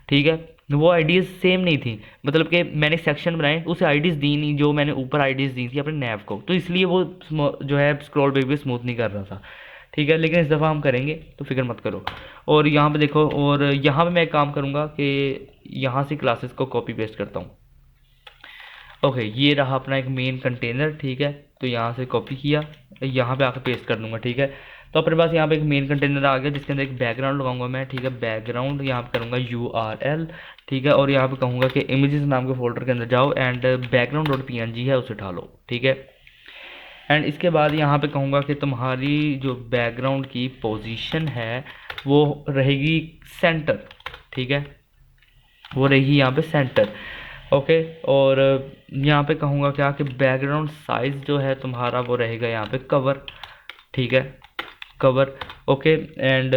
ठीक है, वो आईडीज़ सेम नहीं थी। मतलब कि मैंने सेक्शन बनाए उसे आईडीज़ दी नहीं जो मैंने ऊपर आईडीज़ दी थी अपने नैव को, तो इसलिए वो जो है स्क्रॉल बिहेवियर स्मूथ नहीं कर रहा था, ठीक है। लेकिन इस दफ़ा हम करेंगे तो फिक्र मत करो। और यहाँ पे देखो, और यहाँ पे मैं एक काम करूँगा कि यहाँ से क्लासेस को कॉपी पेस्ट करता हूँ। ओके, ये रहा अपना एक मेन कंटेनर, ठीक है। तो यहाँ से कॉपी किया, यहाँ पे आकर पेस्ट कर दूंगा, ठीक है। तो अपने पास यहाँ पे एक मेन कंटेनर आ गया जिसके अंदर एक बैकग्राउंड लगाऊंगा मैं, ठीक है। बैकग्राउंड यहाँ पे करूँगा URL, ठीक है। और यहाँ पे कहूँगा कि इमेजेस नाम के फोल्डर के अंदर जाओ एंड background.png है उसे उठा लो, ठीक है। एंड इसके बाद यहाँ पे कहूँगा कि तुम्हारी जो बैकग्राउंड की पोजीशन है वो रहेगी सेंटर, ठीक है, वो रहेगी यहाँ पे सेंटर, ओके। और यहाँ पे कहूँगा क्या कि बैकग्राउंड साइज़ जो है तुम्हारा वो रहेगा यहाँ पे कवर, ठीक है, कवर, ओके। एंड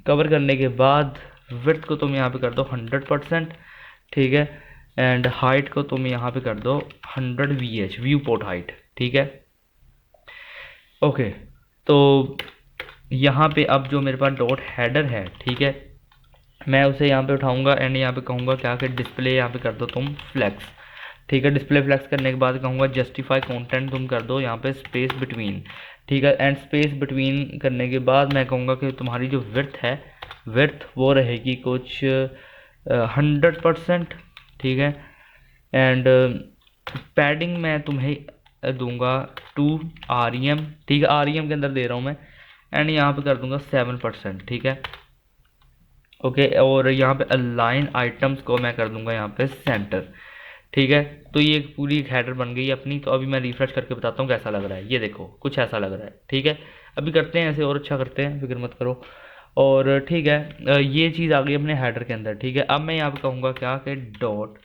कवर करने के बाद विड्थ को तुम यहाँ पे कर दो 100%, ठीक है। एंड हाइट को तुम यहाँ पे कर दो 100 VH, व्यू पोर्ट हाइट, ठीक है। ओके, तो यहाँ पे अब जो मेरे पास डॉट हेडर है, ठीक है, मैं उसे यहाँ पे उठाऊंगा एंड यहाँ पे कहूँगा क्या कि डिस्प्ले यहाँ पे कर दो तुम फ्लैक्स, ठीक है। डिस्प्ले फ्लैक्स करने के बाद कहूँगा जस्टिफाई कंटेंट तुम कर दो यहाँ पे स्पेस बिटवीन, ठीक है। एंड स्पेस बिटवीन करने के बाद मैं कहूँगा कि तुम्हारी जो विड्थ है, विड्थ वो रहेगी कुछ 100%, ठीक है। एंड पैडिंग मैं तुम्हें दूंगा 2 rem, ठीक है, rem के अंदर दे रहा हूँ मैं। एंड यहाँ पे कर दूंगा 7%, ठीक है, ओके। और यहाँ पे अलाइन आइटम्स को मैं कर दूंगा यहाँ पे सेंटर, ठीक है। तो ये पूरी एक हेडर बन गई अपनी। तो अभी मैं रिफ्रेश करके बताता हूँ कैसा लग रहा है। ये देखो कुछ ऐसा लग रहा है, ठीक है। अभी करते हैं ऐसे और अच्छा करते हैं, फिक्र मत करो। और ठीक है, ये चीज़ आ गई अपने हेडर के अंदर, ठीक है। अब मैं यहाँ पे कहूँगा क्या कि डॉट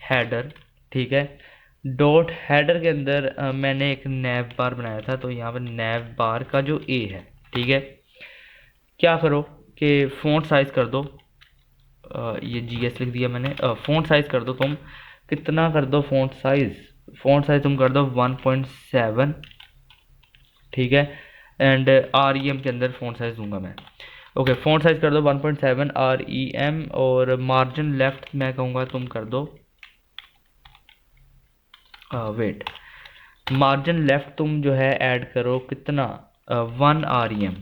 हेडर, ठीक है। डॉट हेडर के अंदर मैंने एक नैव बार बनाया था, तो यहाँ पे नैव बार का जो ए है, ठीक है, क्या करो कि फ़ॉन्ट साइज़ कर दो, ये GS लिख दिया मैंने, फ़ॉन्ट साइज़ कर दो तुम, कितना कर दो फ़ॉन्ट साइज़, फ़ॉन्ट साइज तुम कर दो 1.7, ठीक है। एंड REM के अंदर फ़ॉन्ट साइज दूंगा मैं। ओके, फ़ॉन्ट साइज कर दो 1.7 REM, और मार्जिन लेफ्ट मैं कहूँगा तुम कर दो वेट, मार्जिन लेफ्ट तुम जो है ऐड करो कितना, 1 REM,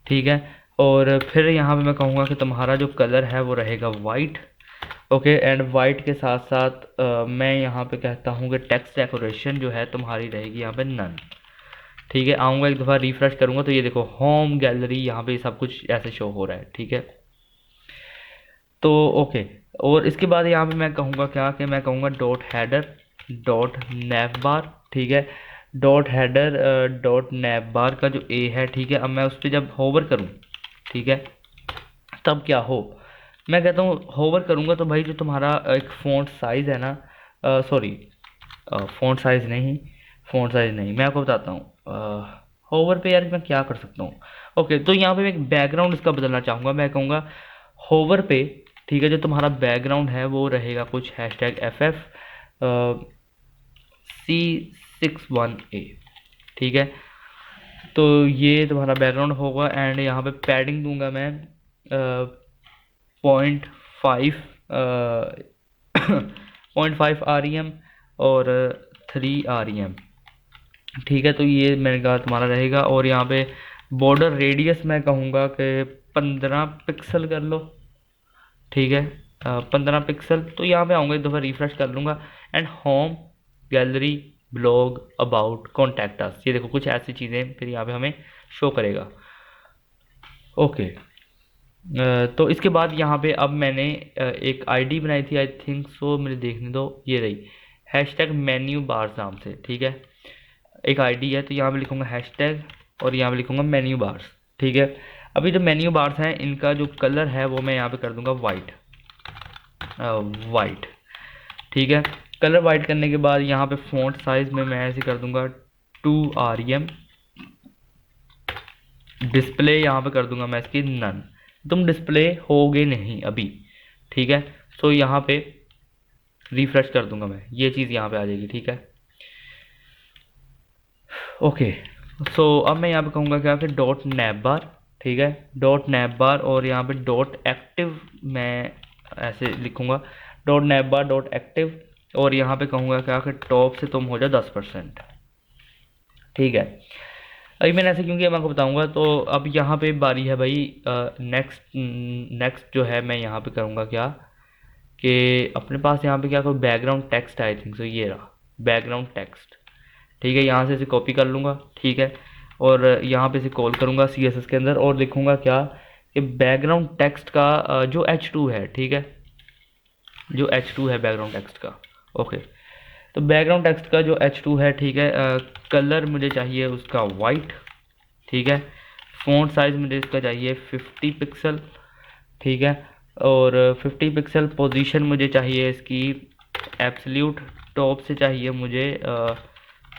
ठीक है। और फिर यहाँ पे मैं कहूँगा कि तुम्हारा जो कलर है वो रहेगा वाइट। ओके, एंड वाइट के साथ साथ मैं यहाँ पे कहता हूँ कि टेक्स्ट डेकोरेशन जो है तुम्हारी रहेगी यहाँ पे नन, ठीक है। आऊँगा एक दफ़ा रिफ्रेश करूँगा तो ये देखो होम गैलरी यहाँ पे सब कुछ ऐसे शो हो रहा है, ठीक है। तो ओके, और इसके बाद यहाँ पे मैं कहूँगा क्या, कि मैं कहूँगा डॉट हेडर डॉट नैव बार, ठीक है। डॉट हेडर डॉट नैव बार का जो ए है, ठीक है, अब मैं उस पर जब होवर करूँ, ठीक है, तब क्या हो, मैं कहता हूँ होवर करूँगा तो भाई जो तुम्हारा एक फ़ॉन्ट साइज़ है ना, सॉरी फ़ॉन्ट साइज़ नहीं, मैं आपको बताता हूँ होवर पे यार मैं क्या कर सकता हूँ। ओके, तो यहाँ पे मैं एक बैकग्राउंड इसका बदलना चाहूँगा, मैं कहूँगा होवर पे, ठीक है, जो तुम्हारा बैकग्राउंड है वो रहेगा कुछ #FF C61A, ठीक है। तो ये तुम्हारा बैकग्राउंड होगा, एंड यहाँ पे पैडिंग दूंगा मैं 0.5 0.5 REM और 3 REM, ठीक है। तो ये मैंने कहा तुम्हारा रहेगा, और यहाँ पे बॉर्डर रेडियस मैं कहूँगा कि 15 पिक्सल कर लो, ठीक है, 15 पिक्सल। तो यहाँ पे आऊँगा एक दफ़ा रिफ्रेश कर लूँगा, and home gallery blog about contact us, ये देखो कुछ ऐसी चीज़ें फिर यहाँ पे हमें शो करेगा। ओके, तो इसके बाद यहाँ पे अब मैंने एक आईडी बनाई थी, आई थिंक सो, मुझे देखने दो, ये रही #मेन्यू बार्स नाम से, ठीक है। एक आईडी है, तो यहाँ पे लिखूँगा हैशटैग और यहाँ पे लिखूँगा मेन्यू बार्स, ठीक है। अभी जो मेन्यू बार्स हैं इनका जो कलर है वो मैं यहाँ पे कर दूँगा वाइट, वाइट, ठीक है। कलर वाइट करने के बाद यहाँ पे फ़ॉन्ट साइज़ में मैं ऐसे कर दूँगा 2 REM, डिस्प्ले यहाँ पे कर दूँगा मैं इसकी नन, तुम डिस्प्ले होगे नहीं अभी, ठीक है। सो यहाँ पे रिफ्रेश कर दूँगा मैं, ये चीज़ यहाँ पे आ जाएगी, ठीक है। ओके, सो अब मैं यहाँ पे कहूँगा क्या, कि डॉट नैब बार, ठीक है, डॉट नैब बार, और यहाँ पे डॉट एक्टिव मैं ऐसे लिखूँगा, डॉट नैब बार डॉट एक्टिव, और यहाँ पे कहूँगा क्या, कि टॉप से तुम हो जाओ 10%, ठीक है। अभी मैंने ऐसे क्योंकि मैं आपको बताऊँगा, तो अब यहाँ पे बारी है भाई नेक्स्ट जो है मैं यहाँ पे करूँगा क्या, कि अपने पास यहाँ पे क्या कोई background text, I think so ये रहा बैकग्राउंड टेक्स्ट, ठीक है। यहाँ से इसे कॉपी कर लूँगा, ठीक है, और यहाँ पे इसे कॉल करूँगा CSS के अंदर, और लिखूँगा क्या, कि बैकग्राउंड टेक्स्ट का जो H2 है, ठीक है, जो H2 है बैकग्राउंड टेक्स्ट का। ओके, तो बैकग्राउंड टेक्स्ट का जो H2 है, ठीक है, कलर मुझे चाहिए उसका वाइट, ठीक है। फ़ॉन्ट साइज़ मुझे इसका चाहिए 50 पिक्सल, ठीक है, और 50 पिक्सल। पोजीशन मुझे चाहिए इसकी एब्सोल्यूट टॉप से चाहिए मुझे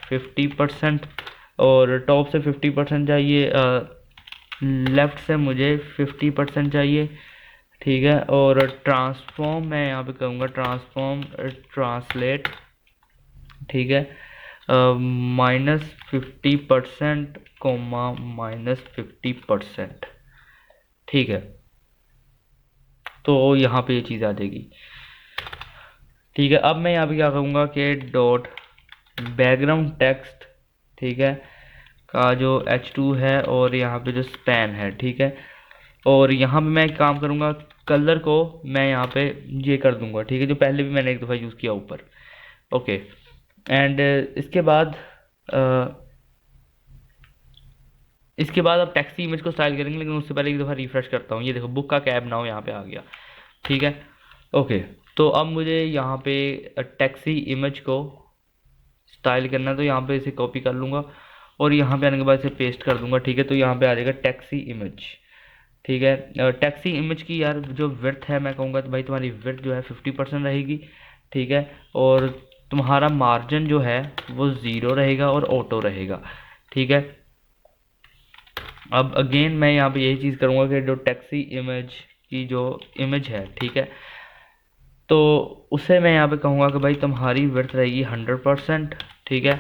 50%, और टॉप से 50% चाहिए, लेफ़्ट से मुझे 50% चाहिए, ठीक है। और ट्रांसफॉर्म मैं यहाँ पे कहूँगा ट्रांसफॉर्म ट्रांसलेट, ठीक है, -50% कोमा -50%, ठीक है। तो यहाँ पे ये चीज़ आ जाएगी, ठीक है। अब मैं यहाँ पे क्या कहूँगा, कि डॉट बैकग्राउंड टेक्स्ट, ठीक है, का जो H2 है, और यहाँ पे जो स्पैन है, ठीक है, और यहाँ पे मैं एक काम करूँगा, कलर को मैं यहाँ पे ये कर दूँगा, ठीक है, जो पहले भी मैंने एक दफ़ा यूज़ किया ऊपर। ओके, एंड इसके बाद अब टैक्सी इमेज को स्टाइल करेंगे, लेकिन उससे पहले एक दफ़ा रिफ्रेश करता हूँ। ये देखो बुक का कैब नाउ यहाँ पे आ गया, ठीक है। ओके, तो अब मुझे यहाँ पे टैक्सी इमेज को स्टाइल करना है, तो यहाँ पे इसे कॉपी कर लूँगा, और यहाँ पे आने के बाद इसे पेस्ट कर दूँगा, ठीक है। तो यहाँ पे आ जाएगा टैक्सी इमेज, ठीक है। टैक्सी इमेज की यार जो विड्थ है, मैं कहूँगा तो भाई तुम्हारी विड्थ जो है 50% रहेगी, ठीक है, और तुम्हारा मार्जिन जो है वो 0 रहेगा और ऑटो रहेगा, ठीक है। अब अगेन मैं यहाँ पे यही चीज़ करूँगा कि जो टैक्सी इमेज की जो इमेज है, ठीक है, तो उसे मैं यहाँ पे कहूँगा कि भाई तुम्हारी विड्थ रहेगी 100%, ठीक है।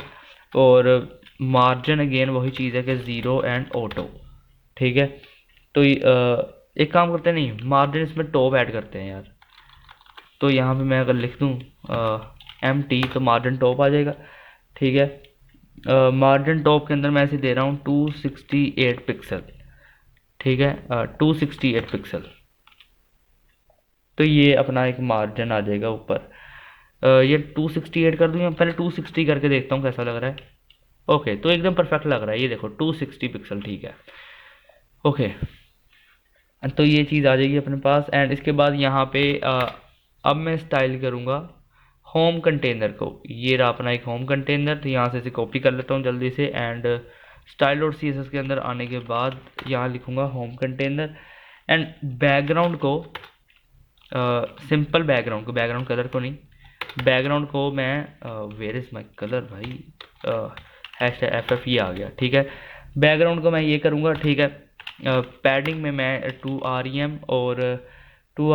और मार्जिन अगेन वही चीज़ है कि ज़ीरो एंड ऑटो, ठीक है। तो एक काम करते हैं, नहीं मार्जिन इसमें टॉप ऐड करते हैं यार। तो यहाँ पे मैं अगर लिख दूँ MT तो मार्जिन टॉप आ जाएगा, ठीक है। मार्जिन टॉप के अंदर मैं ऐसे दे रहा हूँ 268 पिक्सल, ठीक है। 268 पिक्सल, तो ये अपना एक मार्जिन आ जाएगा ऊपर। ये 268 कर दूँ या पहले 260 करके देखता हूँ कैसा लग रहा है। ओके, तो एकदम परफेक्ट लग रहा है, ये देखो 260 पिक्सल, ठीक है। ओके, तो ये चीज़ आ जाएगी अपने पास। एंड इसके बाद यहाँ पे अब मैं स्टाइल करूँगा होम कंटेनर को। ये रहा अपना एक होम कंटेनर, तो यहाँ से इसे कॉपी कर लेता हूँ जल्दी से। एंड स्टाइल और CSS के अंदर आने के बाद यहाँ लिखूँगा होम कंटेनर। एंड बैकग्राउंड को सिंपल बैकग्राउंड कलर को नहीं, बैकग्राउंड को मैं वेयर इज़ माई कलर भाई, #FF ये आ गया, ठीक है। बैकग्राउंड को मैं ये करूँगा, ठीक है। पैडिंग में मैं 2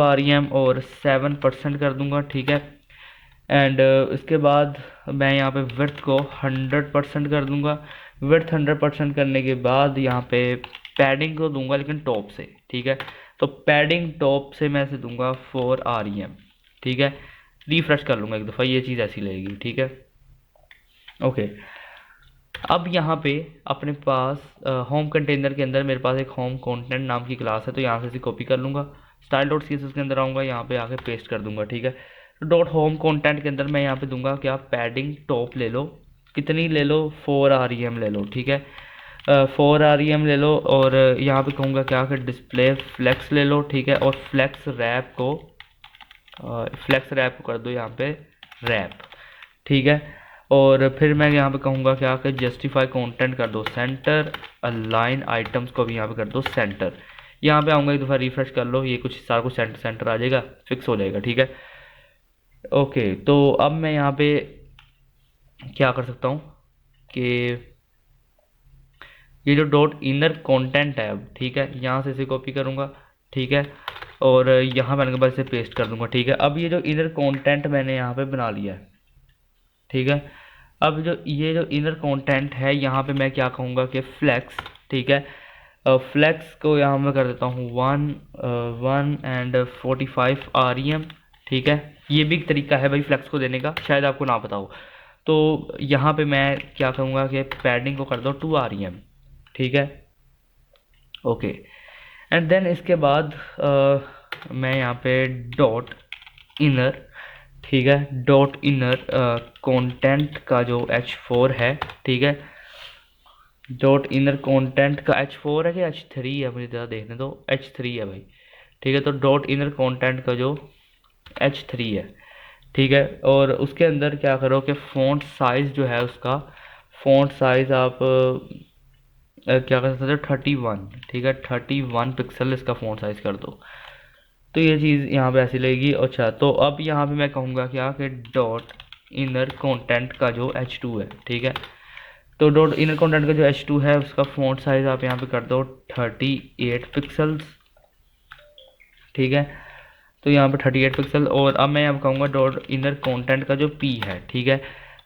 REM और 7% कर दूंगा, ठीक है। एंड इसके बाद मैं यहाँ पे विड्थ को 100% कर दूंगा। विड्थ 100% करने के बाद यहाँ पे पैडिंग को दूंगा लेकिन टॉप से, ठीक है। तो पैडिंग टॉप से मैं इसे दूंगा 4 REM, ठीक है। रिफ्रेश कर लूँगा एक दफ़ा, ये चीज़ ऐसी लगेगी, ठीक है। ओके, अब यहाँ पे अपने पास होम कंटेनर के अंदर मेरे पास एक होम कंटेंट नाम की क्लास है, तो यहाँ से इसे कॉपी कर लूँगा। स्टाइल डॉट CSS के अंदर आऊँगा, यहाँ पे आके पेस्ट कर दूंगा, ठीक है। तो डॉट होम कंटेंट के अंदर मैं यहाँ पे दूंगा क्या, पैडिंग टॉप ले लो, कितनी ले लो, 4 REM ले लो, ठीक है। 4 REM ले लो। और यहाँ पे कहूँगा क्या कि डिस्प्ले फ्लेक्स ले लो, ठीक है। और फ्लेक्स रैप को कर दो यहाँ पे रैप, ठीक है। और फिर मैं यहाँ पे कहूँगा क्या कि जस्टिफाई कंटेंट कर दो सेंटर, अलाइन आइटम्स को भी यहाँ पे कर दो सेंटर। यहाँ पे आऊँगा, एक दफ़ा रिफ्रेश कर लो, ये कुछ सारा कुछ सेंटर सेंटर आ जाएगा, फिक्स हो जाएगा, ठीक है। ओके, तो अब मैं यहाँ पे क्या कर सकता हूँ कि ये जो डॉट इनर कंटेंट है, ठीक है, यहाँ से इसे कॉपी करूँगा, ठीक है। और यहाँ मैंने के बाद इसे पेस्ट कर दूँगा, ठीक है। अब ये जो इनर कंटेंट मैंने यहाँ पे बना लिया है, ठीक है। अब ये जो इनर कंटेंट है, यहाँ पे मैं क्या कहूँगा कि फ्लेक्स, ठीक है। फ्लेक्स को यहाँ मैं कर देता हूँ 1 and 45 REM, ठीक है। ये भी एक तरीका है भाई फ्लेक्स को देने का, शायद आपको ना पता हो। तो यहाँ पे मैं क्या कहूँगा कि पैडिंग को कर दो 2 REM, ठीक है। ओके, एंड देन इसके बाद मैं यहाँ पे डॉट इनर, ठीक है, डॉट इनर कंटेंट का जो H4 है, ठीक है। डॉट इनर कंटेंट का H4 है कि H3 है, मुझे ज़रा देखने दो, H3 है भाई, ठीक है। तो डॉट इनर कंटेंट का जो H3 है, ठीक है। और उसके अंदर क्या करो कि फ़ॉन्ट साइज़ जो है उसका, फ़ॉन्ट साइज़ आप क्या कर सकते हो, 31, ठीक है। 31 पिक्सल इसका फ़ॉन्ट साइज़ कर दो, तो ये चीज़ यहाँ पे ऐसी लगेगी। अच्छा, तो अब यहाँ पे मैं कहूँगा क्या कि डॉट इनर कंटेंट का जो H2 है, ठीक है। तो डॉट इनर कंटेंट का जो H2 है उसका फ़ॉन्ट साइज़ आप यहाँ पे कर दो 38 पिक्सल्स, ठीक है। तो यहाँ पे 38 पिक्सल। और अब मैं यहाँ पे कहूँगा डॉट इनर कंटेंट का जो P है, ठीक है।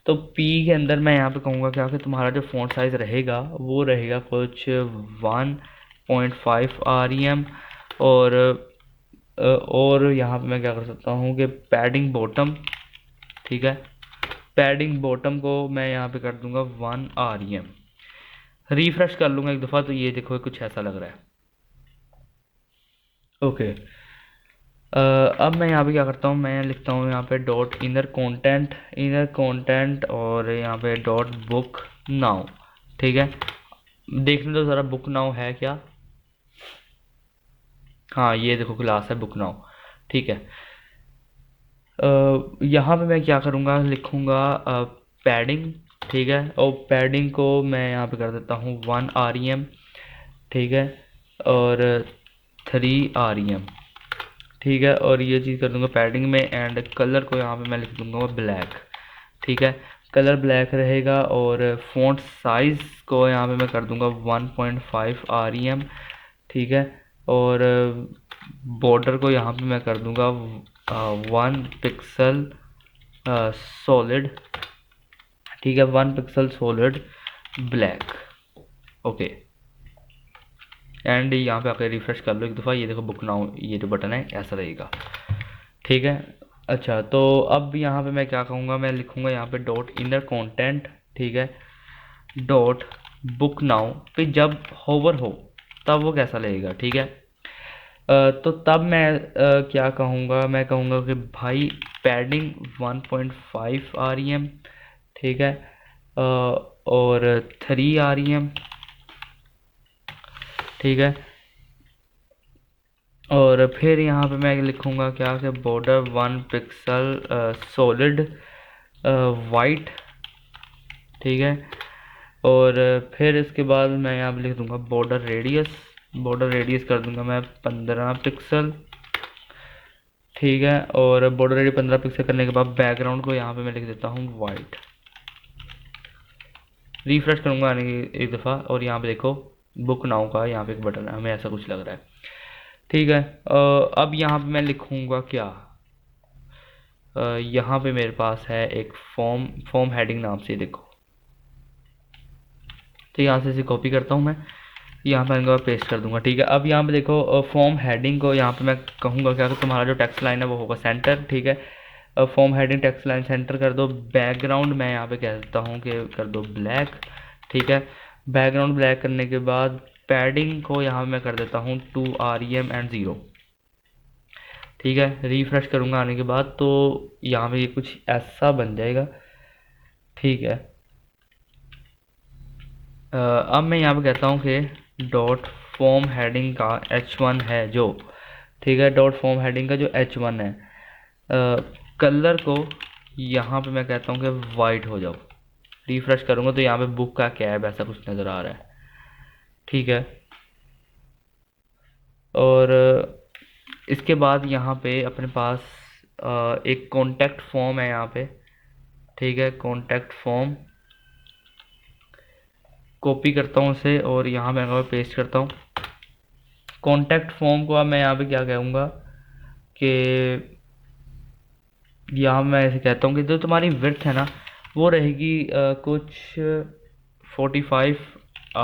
तो P के अंदर मैं यहाँ पे कहूँगा क्या कि तुम्हारा जो फ़ॉन्ट साइज़ रहेगा वो रहेगा कुछ 1.5 REM। और यहाँ पे मैं क्या कर सकता हूँ कि पैडिंग बॉटम, ठीक है, पैडिंग बॉटम को मैं यहाँ पे कर दूंगा 1 REM। रिफ्रेश कर लूँगा एक दफ़ा, तो ये देखो कुछ ऐसा लग रहा है। ओके, अब मैं यहाँ पे क्या करता हूँ, मैं लिखता हूँ यहाँ पे डॉट इनर कंटेंट और यहाँ पे डॉट बुक नाउ, ठीक है। देखने दो ज़रा बुक नाउ है क्या, हाँ ये देखो क्लास है बुक नाउ, ठीक है। यहाँ पे मैं क्या करूँगा, लिखूँगा पैडिंग, ठीक है। और पैडिंग को मैं यहाँ पे कर देता हूँ 1 REM, ठीक है। और 3 REM, ठीक है। और ये चीज़ कर दूँगा पैडिंग में। एंड कलर को यहाँ पे मैं लिख दूँगा ब्लैक, ठीक है, कलर ब्लैक रहेगा। और फ़ॉन्ट साइज़ को यहाँ पे मैं कर दूँगा 1.5 REM, ठीक है। और बॉर्डर को यहाँ पे मैं कर दूँगा 1 पिक्सल सॉलिड, ठीक है, 1 pixel solid black. Okay, and यहाँ पे आकर रिफ्रेश कर लो एक दफ़ा, ये देखो बुक नाउ, ये जो बटन है ऐसा रहेगा, ठीक है। अच्छा, तो अब यहाँ पे मैं क्या कहूँगा, मैं लिखूँगा यहाँ पे डॉट इनर कंटेंट, ठीक है, डॉट बुक नाउ पे जब होवर हो तब वो कैसा लगेगा, ठीक है। तो तब मैं क्या कहूँगा, मैं कहूँगा कि भाई पैडिंग 1.5 REM, ठीक है, और 3 REM, ठीक है। और फिर यहाँ पे मैं लिखूँगा क्या कि बॉर्डर 1 पिक्सल सॉलिड वाइट, ठीक है। और फिर इसके बाद मैं यहाँ पे लिख दूँगा बॉर्डर रेडियस, बॉर्डर रेडियस कर दूँगा मैं 15 पिक्सल, ठीक है। और बॉर्डर रेडियस 15 पिक्सल करने के बाद बैकग्राउंड को यहाँ पे मैं लिख देता हूँ वाइट। रिफ्रेश करूँगा आने की एक दफ़ा, और यहाँ पे देखो बुक नाउ का यहाँ पे एक बटन है, हमें ऐसा कुछ लग रहा है, ठीक है। अब यहाँ पे मैं लिखूँगा क्या, यहाँ पे मेरे पास है एक फॉर्म हेडिंग नाम से, देखो। तो यहाँ से इसे कॉपी करता हूँ मैं, यहाँ पे इनका पेस्ट कर दूंगा, ठीक है। अब यहाँ पे देखो फॉर्म हेडिंग को यहाँ पे मैं कहूँगा क्या कि तुम्हारा जो टेक्स्ट लाइन है वो होगा सेंटर, ठीक है। Form heading text line centre कर दो। बैकग्राउंड मैं यहाँ पे कह देता हूँ कि कर दो ब्लैक, ठीक है। बैकग्राउंड ब्लैक करने के बाद पैडिंग को यहाँ मैं कर देता हूँ 2 REM एंड 0, ठीक है। रिफ्रेश करूँगा आने के बाद, तो यहाँ पे ये कुछ ऐसा बन जाएगा, ठीक है। अब मैं यहाँ पे कहता हूँ कि डॉट फॉर्म हेडिंग का H1 है जो, ठीक है, डॉट फॉर्म हेडिंग का जो H1 है, कलर को यहाँ पे मैं कहता हूँ कि वाइट हो जाओ। रिफ्रेश करूँगा तो यहाँ पे बुक का कैब ऐसा कुछ नज़र आ रहा है, ठीक है। और इसके बाद यहाँ पे अपने पास एक कॉन्टैक्ट फॉर्म है यहाँ पे, ठीक है। कॉन्टैक्ट फॉर्म कॉपी करता हूँ उसे, और यहाँ मैं पेस्ट करता हूँ। कॉन्टैक्ट फॉर्म को अब मैं यहाँ पे क्या कहूँगा कि यहाँ मैं ऐसे कहता हूँ कि जो तुम्हारी विड्थ है ना वो रहेगी कुछ 45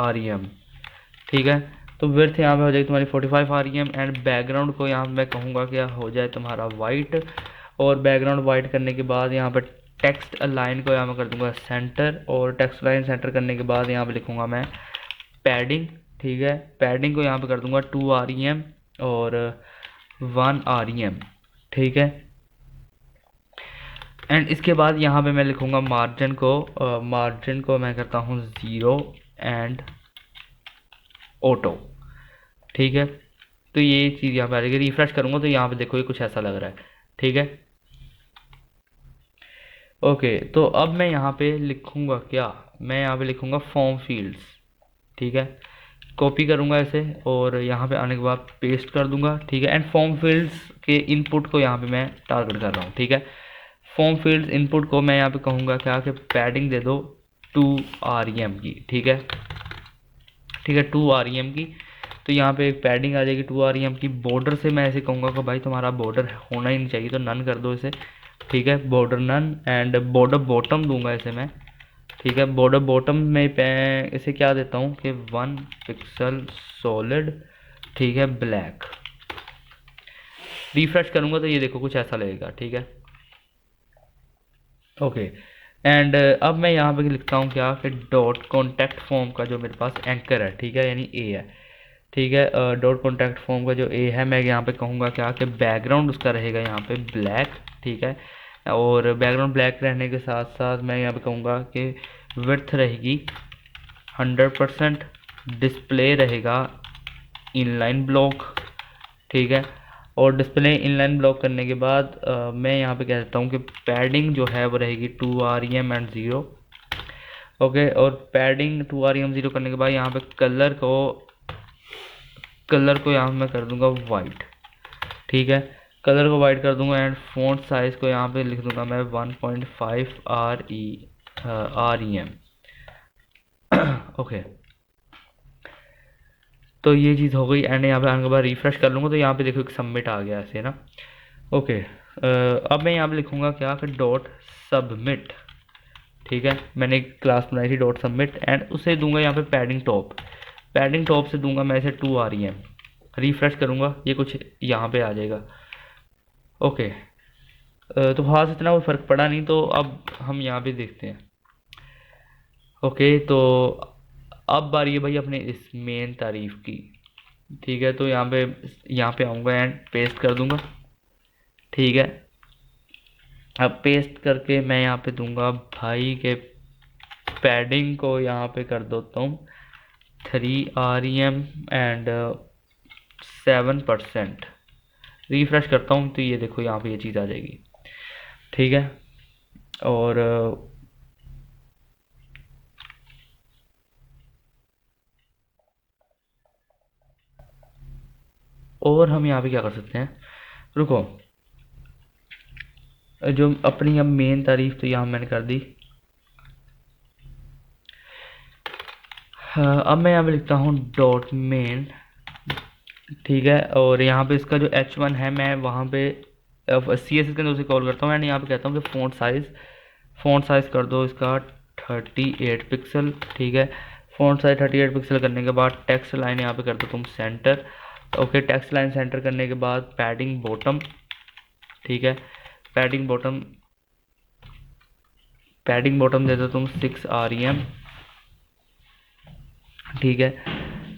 REM, ठीक है। तो विड्थ यहाँ पे हो जाएगी तुम्हारी 45 REM, एंड बैकग्राउंड को यहाँ पे मैं कहूँगा क्या हो जाए तुम्हारा वाइट। और बैकग्राउंड वाइट करने के बाद यहाँ पे टेक्स्ट लाइन को यहाँ मैं कर दूंगा सेंटर, और टेक्स्ट लाइन सेंटर करने के बाद यहाँ पे लिखूँगा मैं पैडिंग, ठीक है। पैडिंग को यहाँ पे कर दूंगा 2 REM और 1 REM, ठीक है। एंड इसके बाद यहाँ पे मैं लिखूँगा मार्जिन को मैं करता हूँ 0 एंड ऑटो, ठीक है। तो ये चीज़ यहाँ पे आ जाएगी। रिफ्रेश करूँगा तो यहाँ पे देखो ये कुछ ऐसा लग रहा है, ठीक है। ओके, तो अब मैं यहाँ पे लिखूँगा क्या, मैं यहाँ पे लिखूँगा फॉर्म फील्ड्स, ठीक है। कॉपी करूँगा इसे और यहाँ पे आने के बाद पेस्ट कर दूंगा, ठीक है। एंड फॉर्म फील्ड्स के इनपुट को यहाँ पे मैं टारगेट कर रहा हूँ, ठीक है। फॉर्म फील्ड्स इनपुट को मैं यहाँ पे कहूँगा क्या कि पैडिंग दे दो 2 REM की, ठीक है, ठीक है, 2 REM की। तो यहाँ पे एक पैडिंग आ जाएगी 2 REM की। बॉर्डर से मैं ऐसे कहूँगा कि भाई तुम्हारा बॉर्डर होना ही नहीं चाहिए, तो नन कर दो इसे, ठीक है, border none. And border bottom दूंगा इसे मैं, ठीक है। बॉर्डर बॉटम में मैं इसे क्या देता हूँ कि 1 पिक्सल सॉलिड, ठीक है, ब्लैक। रिफ्रेश करूँगा तो ये देखो कुछ ऐसा लगेगा, ठीक है। ओके, एंड अब मैं यहाँ पे लिखता हूँ क्या कि डॉट कॉन्टैक्ट फॉर्म का जो मेरे पास एंकर है, ठीक है, यानी ए है, ठीक है। डॉट कॉन्टैक्ट फॉर्म का जो ए है, मैं यहाँ पे कहूँगा क्या कि बैकग्राउंड उसका रहेगा यहाँ पे ब्लैक, ठीक है। और बैकग्राउंड ब्लैक रहने के साथ साथ मैं यहाँ पे कहूँगा कि विड्थ रहेगी 100%, डिस्प्ले रहेगा इनलाइन ब्लॉक, ठीक है। और डिस्प्ले इनलाइन ब्लॉक करने के बाद मैं यहाँ पे कह देता हूँ कि पैडिंग जो है वो रहेगी 2 REM एंड 0, ओके। और पैडिंग 2 REM 0 करने के बाद यहाँ पे कलर को यहाँ मैं कर दूंगा वाइट, ठीक है, कलर को वाइट कर दूंगा। एंड फॉन्ट साइज को यहाँ पे लिख दूंगा मैं 1.5 REM, ओके। तो ये चीज़ हो गई। एंड यहाँ पे आने के बाद रिफ्रेश कर लूँगा तो यहाँ पे देखो एक सबमिट आ गया ऐसे ना, ओके। अब मैं यहाँ पे लिखूँगा क्या कि डॉट सबमिट। ठीक है, मैंने एक क्लास बनाई थी डॉट सबमिट, एंड उसे दूंगा यहाँ पे पैडिंग टॉप। पैडिंग टॉप से दूंगा मैं इसे 2 REM। रिफ्रेश करूँगा, ये कुछ यहाँ पे आ जाएगा। ओके, तो खास इतना कोई फ़र्क पड़ा नहीं, तो अब हम यहाँ पे देखते हैं। ओके, तो अब बारी है भाई अपने इस मेन तारीफ की। ठीक है, तो यहाँ पे आऊँगा एंड पेस्ट कर दूंगा। ठीक है, अब पेस्ट करके मैं यहाँ पे दूंगा भाई के पैडिंग को यहाँ पे कर देता हूँ 3 REM एंड 7%। रिफ्रेश करता हूँ तो ये देखो यहाँ पे ये चीज़ आ जाएगी। ठीक है, और हम यहाँ पे क्या कर सकते हैं, रुको, जो अपनी अब मेन तारीफ तो यहाँ मैंने कर दी। अब मैं यहाँ पे लिखता हूँ डॉट मेन। ठीक है, और यहाँ पे इसका जो H1 है मैं वहाँ पे CSS के अंदर उसे कॉल करता हूँ एंड यहाँ पे कहता हूँ कि फ़ॉन्ट साइज़ कर दो इसका 38 पिक्सल। ठीक है, फ़ॉन्ट साइज 38 पिक्सल करने के बाद टेक्स्ट लाइन यहाँ पे कर दो तुम centre. Okay, text line centre करने के बाद पैडिंग बॉटम। ठीक है, पैडिंग बॉटम दे दो तुम 6 REM। ठीक है,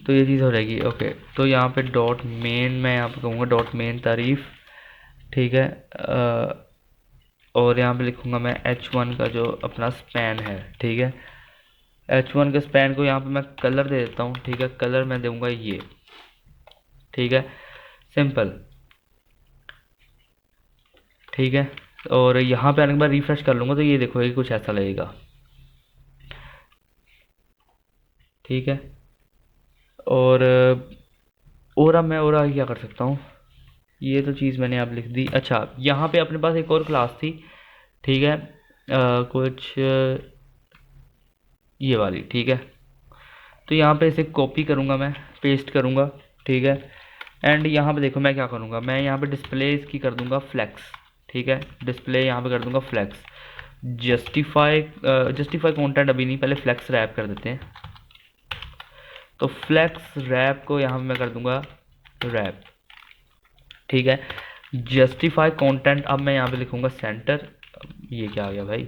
तो ये चीज़ हो जाएगी। ओके, तो यहाँ पे डॉट मेन मैं यहाँ पे कहूँगा डॉट मेन तारीफ। ठीक है, और यहाँ पे लिखूँगा मैं H1 का जो अपना स्पैन है। ठीक है, H1 के स्पैन को यहाँ पे मैं कलर दे देता हूँ। ठीक है, कलर मैं दूंगा ये। ठीक है, सिंपल। ठीक है, और यहाँ पे आने के बाद रिफ्रेश कर लूँगा तो ये देखो ये कुछ ऐसा लगेगा। ठीक है, और अब मैं और आगे क्या कर सकता हूँ, ये तो चीज़ मैंने आप लिख दी। अच्छा, यहाँ पे अपने पास एक और क्लास थी। ठीक है, कुछ ये वाली। ठीक है, तो यहाँ पे इसे कॉपी करूँगा मैं, पेस्ट करूँगा। ठीक है, एंड यहाँ पे देखो मैं क्या करूँगा, मैं यहाँ पे डिस्प्ले इसकी कर दूँगा फ्लैक्स। ठीक है, डिस्प्ले यहाँ पे कर दूँगा फ्लैक्स। जस्टिफाई कंटेंट अभी नहीं, पहले फ्लैक्स रैप कर देते हैं। तो फ्लैक्स रैप को यहाँ पे मैं कर दूँगा रैप। ठीक है, जस्टिफाई कंटेंट अब मैं यहाँ पे लिखूँगा सेंटर। ये क्या आ गया भाई,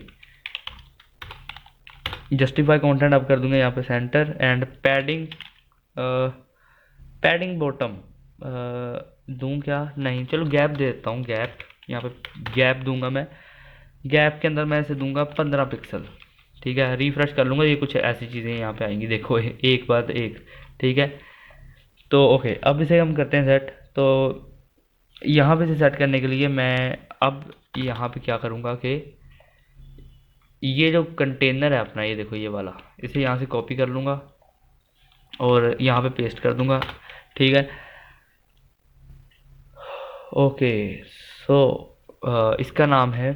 जस्टिफाई कंटेंट अब कर दूंगा यहाँ पे सेंटर, एंड पैडिंग बॉटम दूँ क्या, नहीं चलो गैप दे देता हूँ, गैप। यहाँ पे गैप दूंगा मैं, गैप के अंदर मैं इसे दूंगा 15 पिक्सल। ठीक है, रिफ्रेश कर लूँगा, ये कुछ ऐसी चीज़ें यहाँ पे आएंगी, देखो एक बाद एक। ठीक है, तो ओके, अब इसे हम करते हैं सेट। तो यहाँ पे इसे सेट करने के लिए मैं अब यहाँ पे क्या करूँगा कि ये जो कंटेनर है अपना, ये देखो ये वाला, इसे यहाँ से कॉपी कर लूँगा और यहाँ पे पेस्ट कर दूँगा। ठीक है, ओके, सो इसका नाम है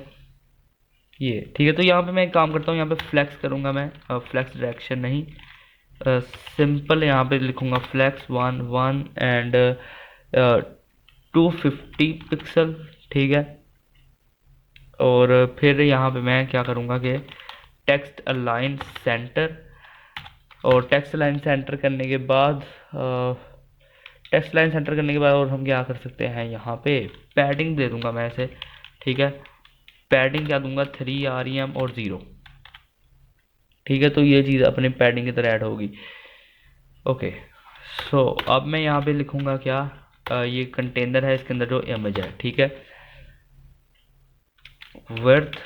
ये। ठीक है, तो यहाँ पे मैं एक काम करता हूँ, यहाँ पे फ्लैक्स करूँगा मैं, फ्लैक्स डायरेक्शन नहीं, सिंपल यहाँ पे लिखूँगा फ्लैक्स 1 एंड 250 पिक्सल। ठीक है, और फिर यहाँ पे मैं क्या करूँगा कि टेक्स्ट अलाइन सेंटर, और टेक्स्ट लाइन सेंटर करने के बाद और हम क्या कर सकते हैं, यहाँ पे पैडिंग दे दूंगा मैं ऐसे। ठीक है, पैडिंग क्या दूंगा 3 REM और 0। ठीक है, तो ये चीज़ अपने पैडिंग की तरह ऐड होगी। ओके, सो अब मैं यहाँ पे लिखूँगा क्या, ये कंटेनर है, इसके अंदर जो इमेज है। ठीक है, वर्थ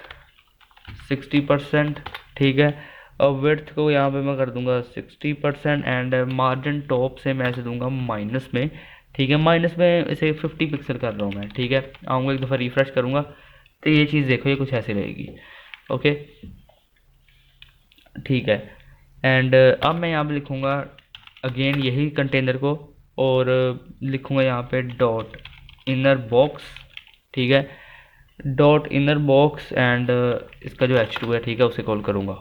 60%। ठीक है, और विड्थ को यहाँ पे मैं कर दूंगा 60% एंड मार्जिन टॉप से मैं ऐसे दूंगा माइनस में। ठीक है, माइनस में इसे 50 पिक्सल कर रहा हूँ मैं। ठीक है, आऊँगा एक दफ़ा रिफ्रेश करूँगा तो ये चीज़ देखो ये कुछ ऐसी रहेगी। ओके, ठीक है, एंड अब मैं यहाँ पे लिखूँगा अगेन यही कंटेनर को, और लिखूँगा यहाँ पे डॉट इनर बॉक्स। ठीक है, डॉट इनर बॉक्स एंड इसका जो H2 है, ठीक है, उसे कॉल करूँगा।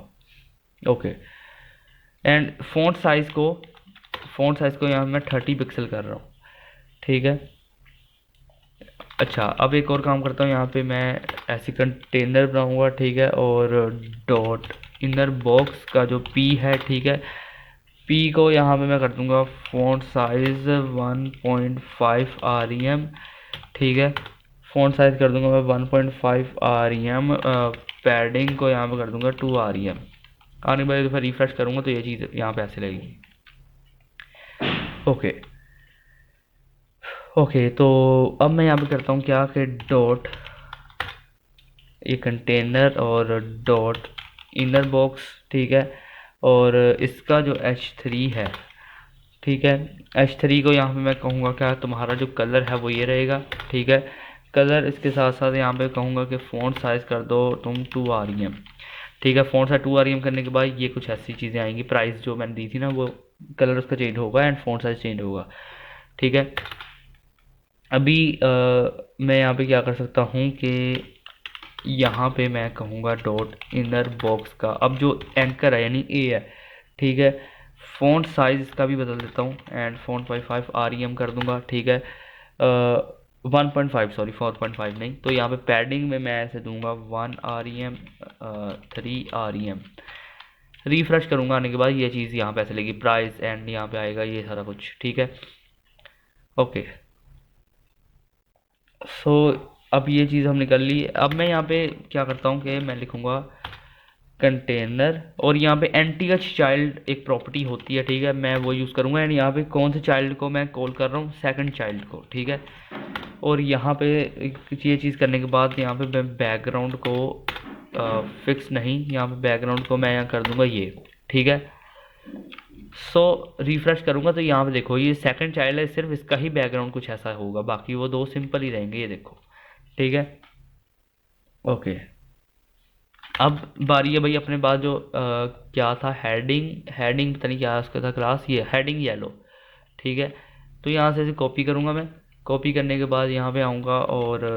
ओके, एंड फ़ॉन्ट साइज़ को यहाँ मैं 30 पिक्सल कर रहा हूँ। ठीक है, अच्छा, अब एक और काम करता हूँ, यहाँ पे मैं ऐसी कंटेनर बनाऊँगा, ठीक है, और डॉट इनर बॉक्स का जो पी है, ठीक है, पी को यहाँ पे मैं कर दूँगा फ़ॉन्ट साइज़ 1.5 REM, ठीक है, फ़ॉन्ट साइज़ कर दूँगा मैं 1.5 REM, पैडिंग को यहाँ पे कर दूँगा 2 REM। आने के बाद फिर रिफ्रेश करूँगा तो ये चीज़ यहाँ पे ऐसे लगेगी। ओके ओके, तो अब मैं यहाँ पे करता हूँ क्या कि डॉट ये कंटेनर और डॉट इनर बॉक्स, ठीक है, और इसका जो H3 है, ठीक है, H3 को यहाँ पे मैं कहूँगा क्या, तुम्हारा जो कलर है वो ये रहेगा, ठीक है, कलर इसके साथ साथ यहाँ पे कहूँगा कि फ़ॉन्ट साइज़ कर दो तुम 2 REM, ठीक है, फ़ॉन्ट साइज़ 2 REM करने के बाद ये कुछ ऐसी चीज़ें आएंगी, प्राइस जो मैंने दी थी ना वो कलर उसका चेंज होगा एंड फ़ॉन्ट साइज़ चेंज होगा, ठीक है। अभी मैं यहाँ पे क्या कर सकता हूँ कि यहाँ पे मैं कहूँगा डॉट इनर बॉक्स का अब जो एंकर है यानी ए है, ठीक है, फ़ॉन्ट साइज़ इसका भी बदल देता हूँ एंड फ़ॉन्ट 5 REM कर दूंगा, ठीक है, 1.5 सॉरी 4.5 नहीं, तो यहाँ पे पैडिंग में मैं ऐसे दूंगा 1 REM 3 REM। रिफ्रेश करूँगा, आने के बाद ये चीज़ यहाँ पे ऐसे लेगी, प्राइस एंड यहाँ पे आएगा ये सारा कुछ, ठीक है। ओके, सो अब ये चीज़ हम निकल ली। अब मैं यहाँ पे क्या करता हूँ कि मैं लिखूँगा कंटेनर और यहाँ पे एनटीएच चाइल्ड एक प्रॉपर्टी होती है, ठीक है, मैं वो यूज़ करूँगा एंड यहाँ पे कौन से चाइल्ड को मैं कॉल कर रहा हूँ, सेकंड चाइल्ड को, ठीक है। और यहाँ पे ये चीज़ करने के बाद यहाँ पे मैं बैकग्राउंड को फिक्स नहीं, यहाँ पे बैकग्राउंड को मैं यहाँ कर दूँगा ये, ठीक है। सो रिफ्रेश करूँगा तो यहाँ पे देखो ये सेकंड चाइल्ड है, सिर्फ इसका ही बैकग्राउंड कुछ ऐसा होगा, बाकी वो दो सिंपल ही रहेंगे, ये देखो, ठीक है। ओके, अब बारी है भाई अपने पास जो क्या था, हेडिंग पता नहीं क्या उसका था क्लास, ये हेडिंग येलो, ठीक है। तो यहाँ से इसे कॉपी करूँगा मैं, कॉपी करने के बाद यहाँ पे आऊँगा और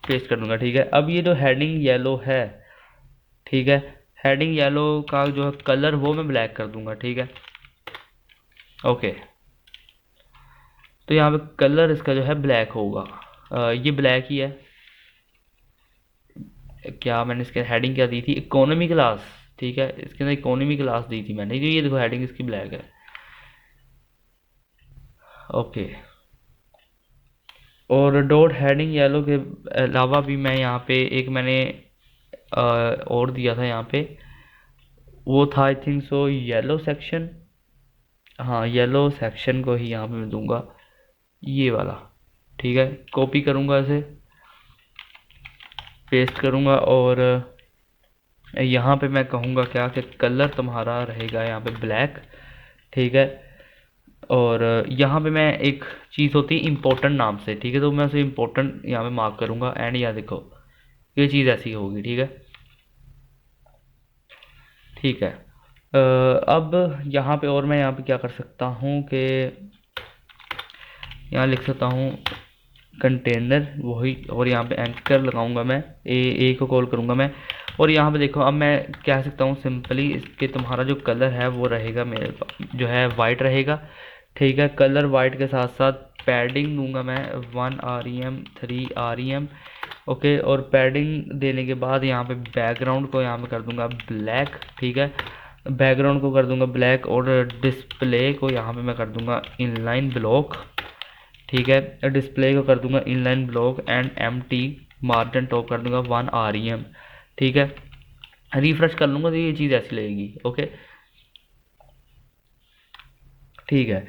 पेस्ट कर दूँगा, ठीक है। अब ये जो हेडिंग येलो है, ठीक है, हेडिंग येलो का जो है कलर वो मैं ब्लैक कर दूँगा, ठीक है। ओके, तो यहाँ पे कलर इसका जो है ब्लैक होगा, ये ब्लैक ही है। क्या मैंने इसके हेडिंग क्या दी थी, इकोनॉमी क्लास, ठीक है, इसके अंदर इकोनॉमी क्लास दी थी मैंने, ये देखो हेडिंग इसकी ब्लैक है। ओके, और डॉट हेडिंग येलो के अलावा भी मैं यहाँ पे एक मैंने और दिया था यहाँ पे, वो था I think so yellow section, हाँ येलो सेक्शन को ही यहाँ पे मैं दूंगा ये वाला, ठीक है। कॉपी करूँगा इसे, पेस्ट करूँगा और यहाँ पे मैं कहूँगा क्या कि कलर तुम्हारा रहेगा यहाँ पे ब्लैक, ठीक है। और यहाँ पे मैं एक चीज़ होती है इम्पोर्टेंट नाम से, ठीक है, तो मैं उसे इम्पोर्टेंट यहाँ पे मार्क करूँगा एंड यहाँ देखो ये चीज़ ऐसी होगी, ठीक है, ठीक है। अब यहाँ पे और मैं यहाँ पे क्या कर सकता हूँ कि यहाँ लिख सकता हूँ कंटेनर वही, और यहाँ पे एंकर लगाऊंगा मैं, ए को कॉल करूँगा मैं, और यहाँ पे देखो अब मैं कह सकता हूँ सिंपली इसके तुम्हारा जो कलर है वो रहेगा मेरे जो है वाइट रहेगा, ठीक है। कलर वाइट के साथ साथ पैडिंग दूंगा मैं 1 REM 3 REM, ओके, और पैडिंग देने के बाद यहाँ पे बैकग्राउंड को यहाँ पे कर दूंगा ब्लैक, ठीक है, बैकग्राउंड को कर दूंगा ब्लैक और डिस्प्ले को यहाँ पे मैं कर दूंगा इनलाइन ब्लॉक, ठीक है, डिस्प्ले को कर दूंगा inline block and empty, margin top कर दूंगा 1 REM, ठीक है। रिफ्रेश कर लूँगा तो ये चीज़ ऐसी लगेगी, ओके, ठीक है।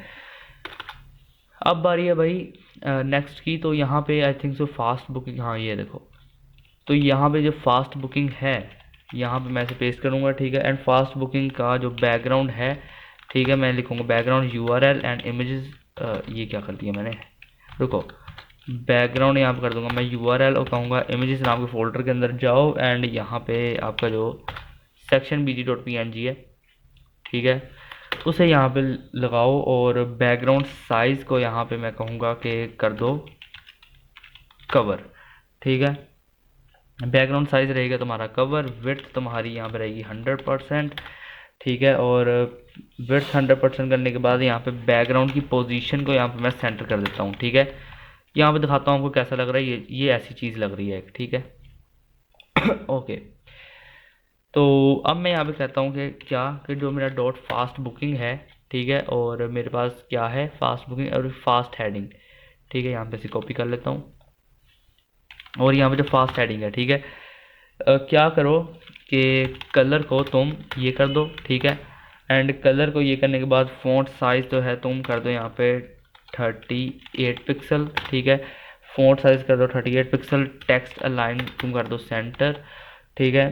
अब बारी है भाई नेक्स्ट की, तो यहाँ पे I think so fast booking, हाँ ये देखो, तो यहाँ पे जो फास्ट बुकिंग है यहाँ पे मैं इसे पेस्ट करूँगा, ठीक है, एंड फास्ट बुकिंग का जो बैकग्राउंड है, ठीक है, मैं लिखूँगा बैकग्राउंड URL एंड इमेजेस, ये क्या कर दिया मैंने, रुको, बैकग्राउंड यहाँ पे कर दूंगा मैं URL और कहूँगा इमेजेस नाम के फोल्डर के अंदर जाओ एंड यहाँ पे आपका जो सेक्शन bg.png है, ठीक है, उसे यहाँ पे लगाओ और बैकग्राउंड साइज़ को यहाँ पे मैं कहूँगा कि कर दो कवर, ठीक है। बैकग्राउंड साइज़ रहेगा तुम्हारा कवर, विड्थ तुम्हारी यहाँ पे रहेगी 100%, ठीक है, और विड्थ 100% करने के बाद यहाँ पे बैकग्राउंड की पोजीशन को यहाँ पे मैं सेंटर कर देता हूँ, ठीक है। यहाँ पे दिखाता हूँ आपको कैसा लग रहा है। ये ऐसी चीज़ लग रही है, ठीक है। ओके, तो अब मैं यहाँ पे कहता हूँ कि क्या कि जो मेरा डॉट फास्ट बुकिंग है, ठीक है, और मेरे पास क्या है, फास्ट बुकिंग और फास्ट हेडिंग, ठीक है। यहाँ पे से कॉपी कर लेता हूँ, और यहाँ पे जो फास्ट हेडिंग है, ठीक है, क्या करो कि कलर को तुम ये कर दो, ठीक है। एंड कलर को ये करने के बाद फ़ॉन्ट साइज़ जो है तुम कर दो यहाँ पे 38 पिक्सल, ठीक है। फ़ॉन्ट साइज़ कर दो 38 पिक्सल। टेक्स्ट अलाइन तुम कर दो सेंटर, ठीक है।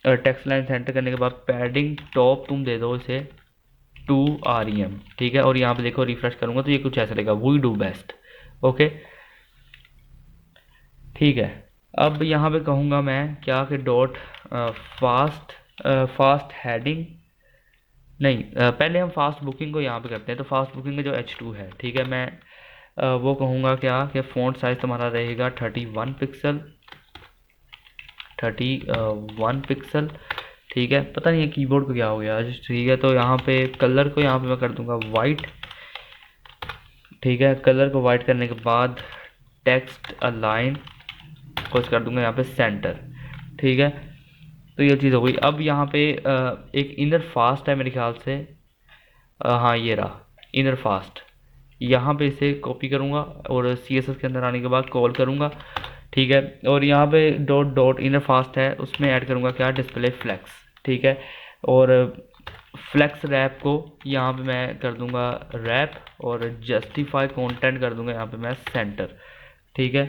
टेक्स्ट लाइन सेंटर करने के बाद पैडिंग टॉप तुम दे दो इसे 2 REM, ठीक है। और यहाँ पे देखो रिफ्रेश करूँगा तो ये कुछ ऐसा लगेगा, वी डू बेस्ट। ओके, ठीक है। अब यहाँ पे कहूँगा मैं क्या कि डॉट फास्ट फास्ट हेडिंग नहीं, पहले हम फास्ट बुकिंग को यहाँ पे करते हैं। तो फास्ट बुकिंग का जो H2 है, ठीक है, मैं वो कहूँगा क्या कि फ़ॉन्ट साइज़ तुम्हारा रहेगा 31 पिक्सल, 31 पिक्सल, ठीक है। पता नहीं है कीबोर्ड को क्या हो गया आज, ठीक है। तो यहाँ पे कलर को यहाँ पे मैं कर दूँगा वाइट, ठीक है। कलर को वाइट करने के बाद टेक्स्ट अलाइन को कर दूँगा यहाँ पे सेंटर, ठीक है। तो ये चीज़ हो गई। अब यहाँ पे एक इनर फास्ट है मेरे ख्याल से, हाँ ये रहा इनर फास्ट। यहाँ पे इसे कॉपी करूँगा और CSS के अंदर आने के बाद कॉल करूँगा, ठीक है। और यहाँ पे डॉट डॉट इनर फास्ट है, उसमें ऐड करूँगा क्या, डिस्प्ले फ्लैक्स, ठीक है। और फ्लैक्स रैप को यहाँ पे मैं कर दूँगा रैप, और जस्टिफाई कंटेंट कर दूँगा यहाँ पे मैं सेंटर, ठीक है।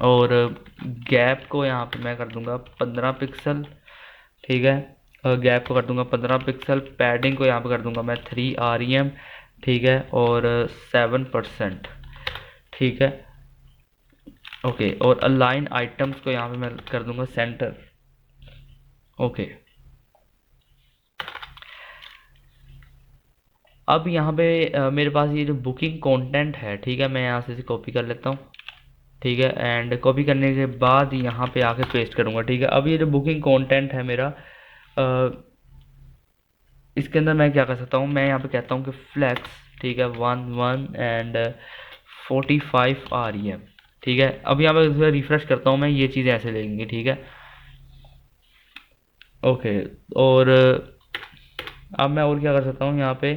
और गैप को यहाँ पे मैं कर दूँगा 15 पिक्सल, ठीक है। गैप को कर दूंगा 15 पिक्सल। पैडिंग को यहाँ पे कर दूंगा मैं 3 REM, ठीक है, और 7%, ठीक है। ओके, और अलाइन आइटम्स को यहाँ पे मैं कर दूंगा सेंटर। ओके, अब यहाँ पे मेरे पास ये जो बुकिंग कंटेंट है, ठीक है, मैं यहाँ से इसे कॉपी कर लेता हूँ, ठीक है। एंड कॉपी करने के बाद यहाँ पे आके पेस्ट करूँगा, ठीक है। अब ये जो बुकिंग कंटेंट है मेरा, इसके अंदर मैं क्या कर सकता हूँ, मैं यहाँ पे कहता हूँ कि फ्लैक्स, ठीक है, 1 एंड 45 REM, ठीक है। अब यहाँ पे रिफ्रेश करता हूँ मैं, ये चीज़ें ऐसे लेंगी, ठीक है। ओके, और अब मैं और क्या कर सकता हूँ यहाँ पे,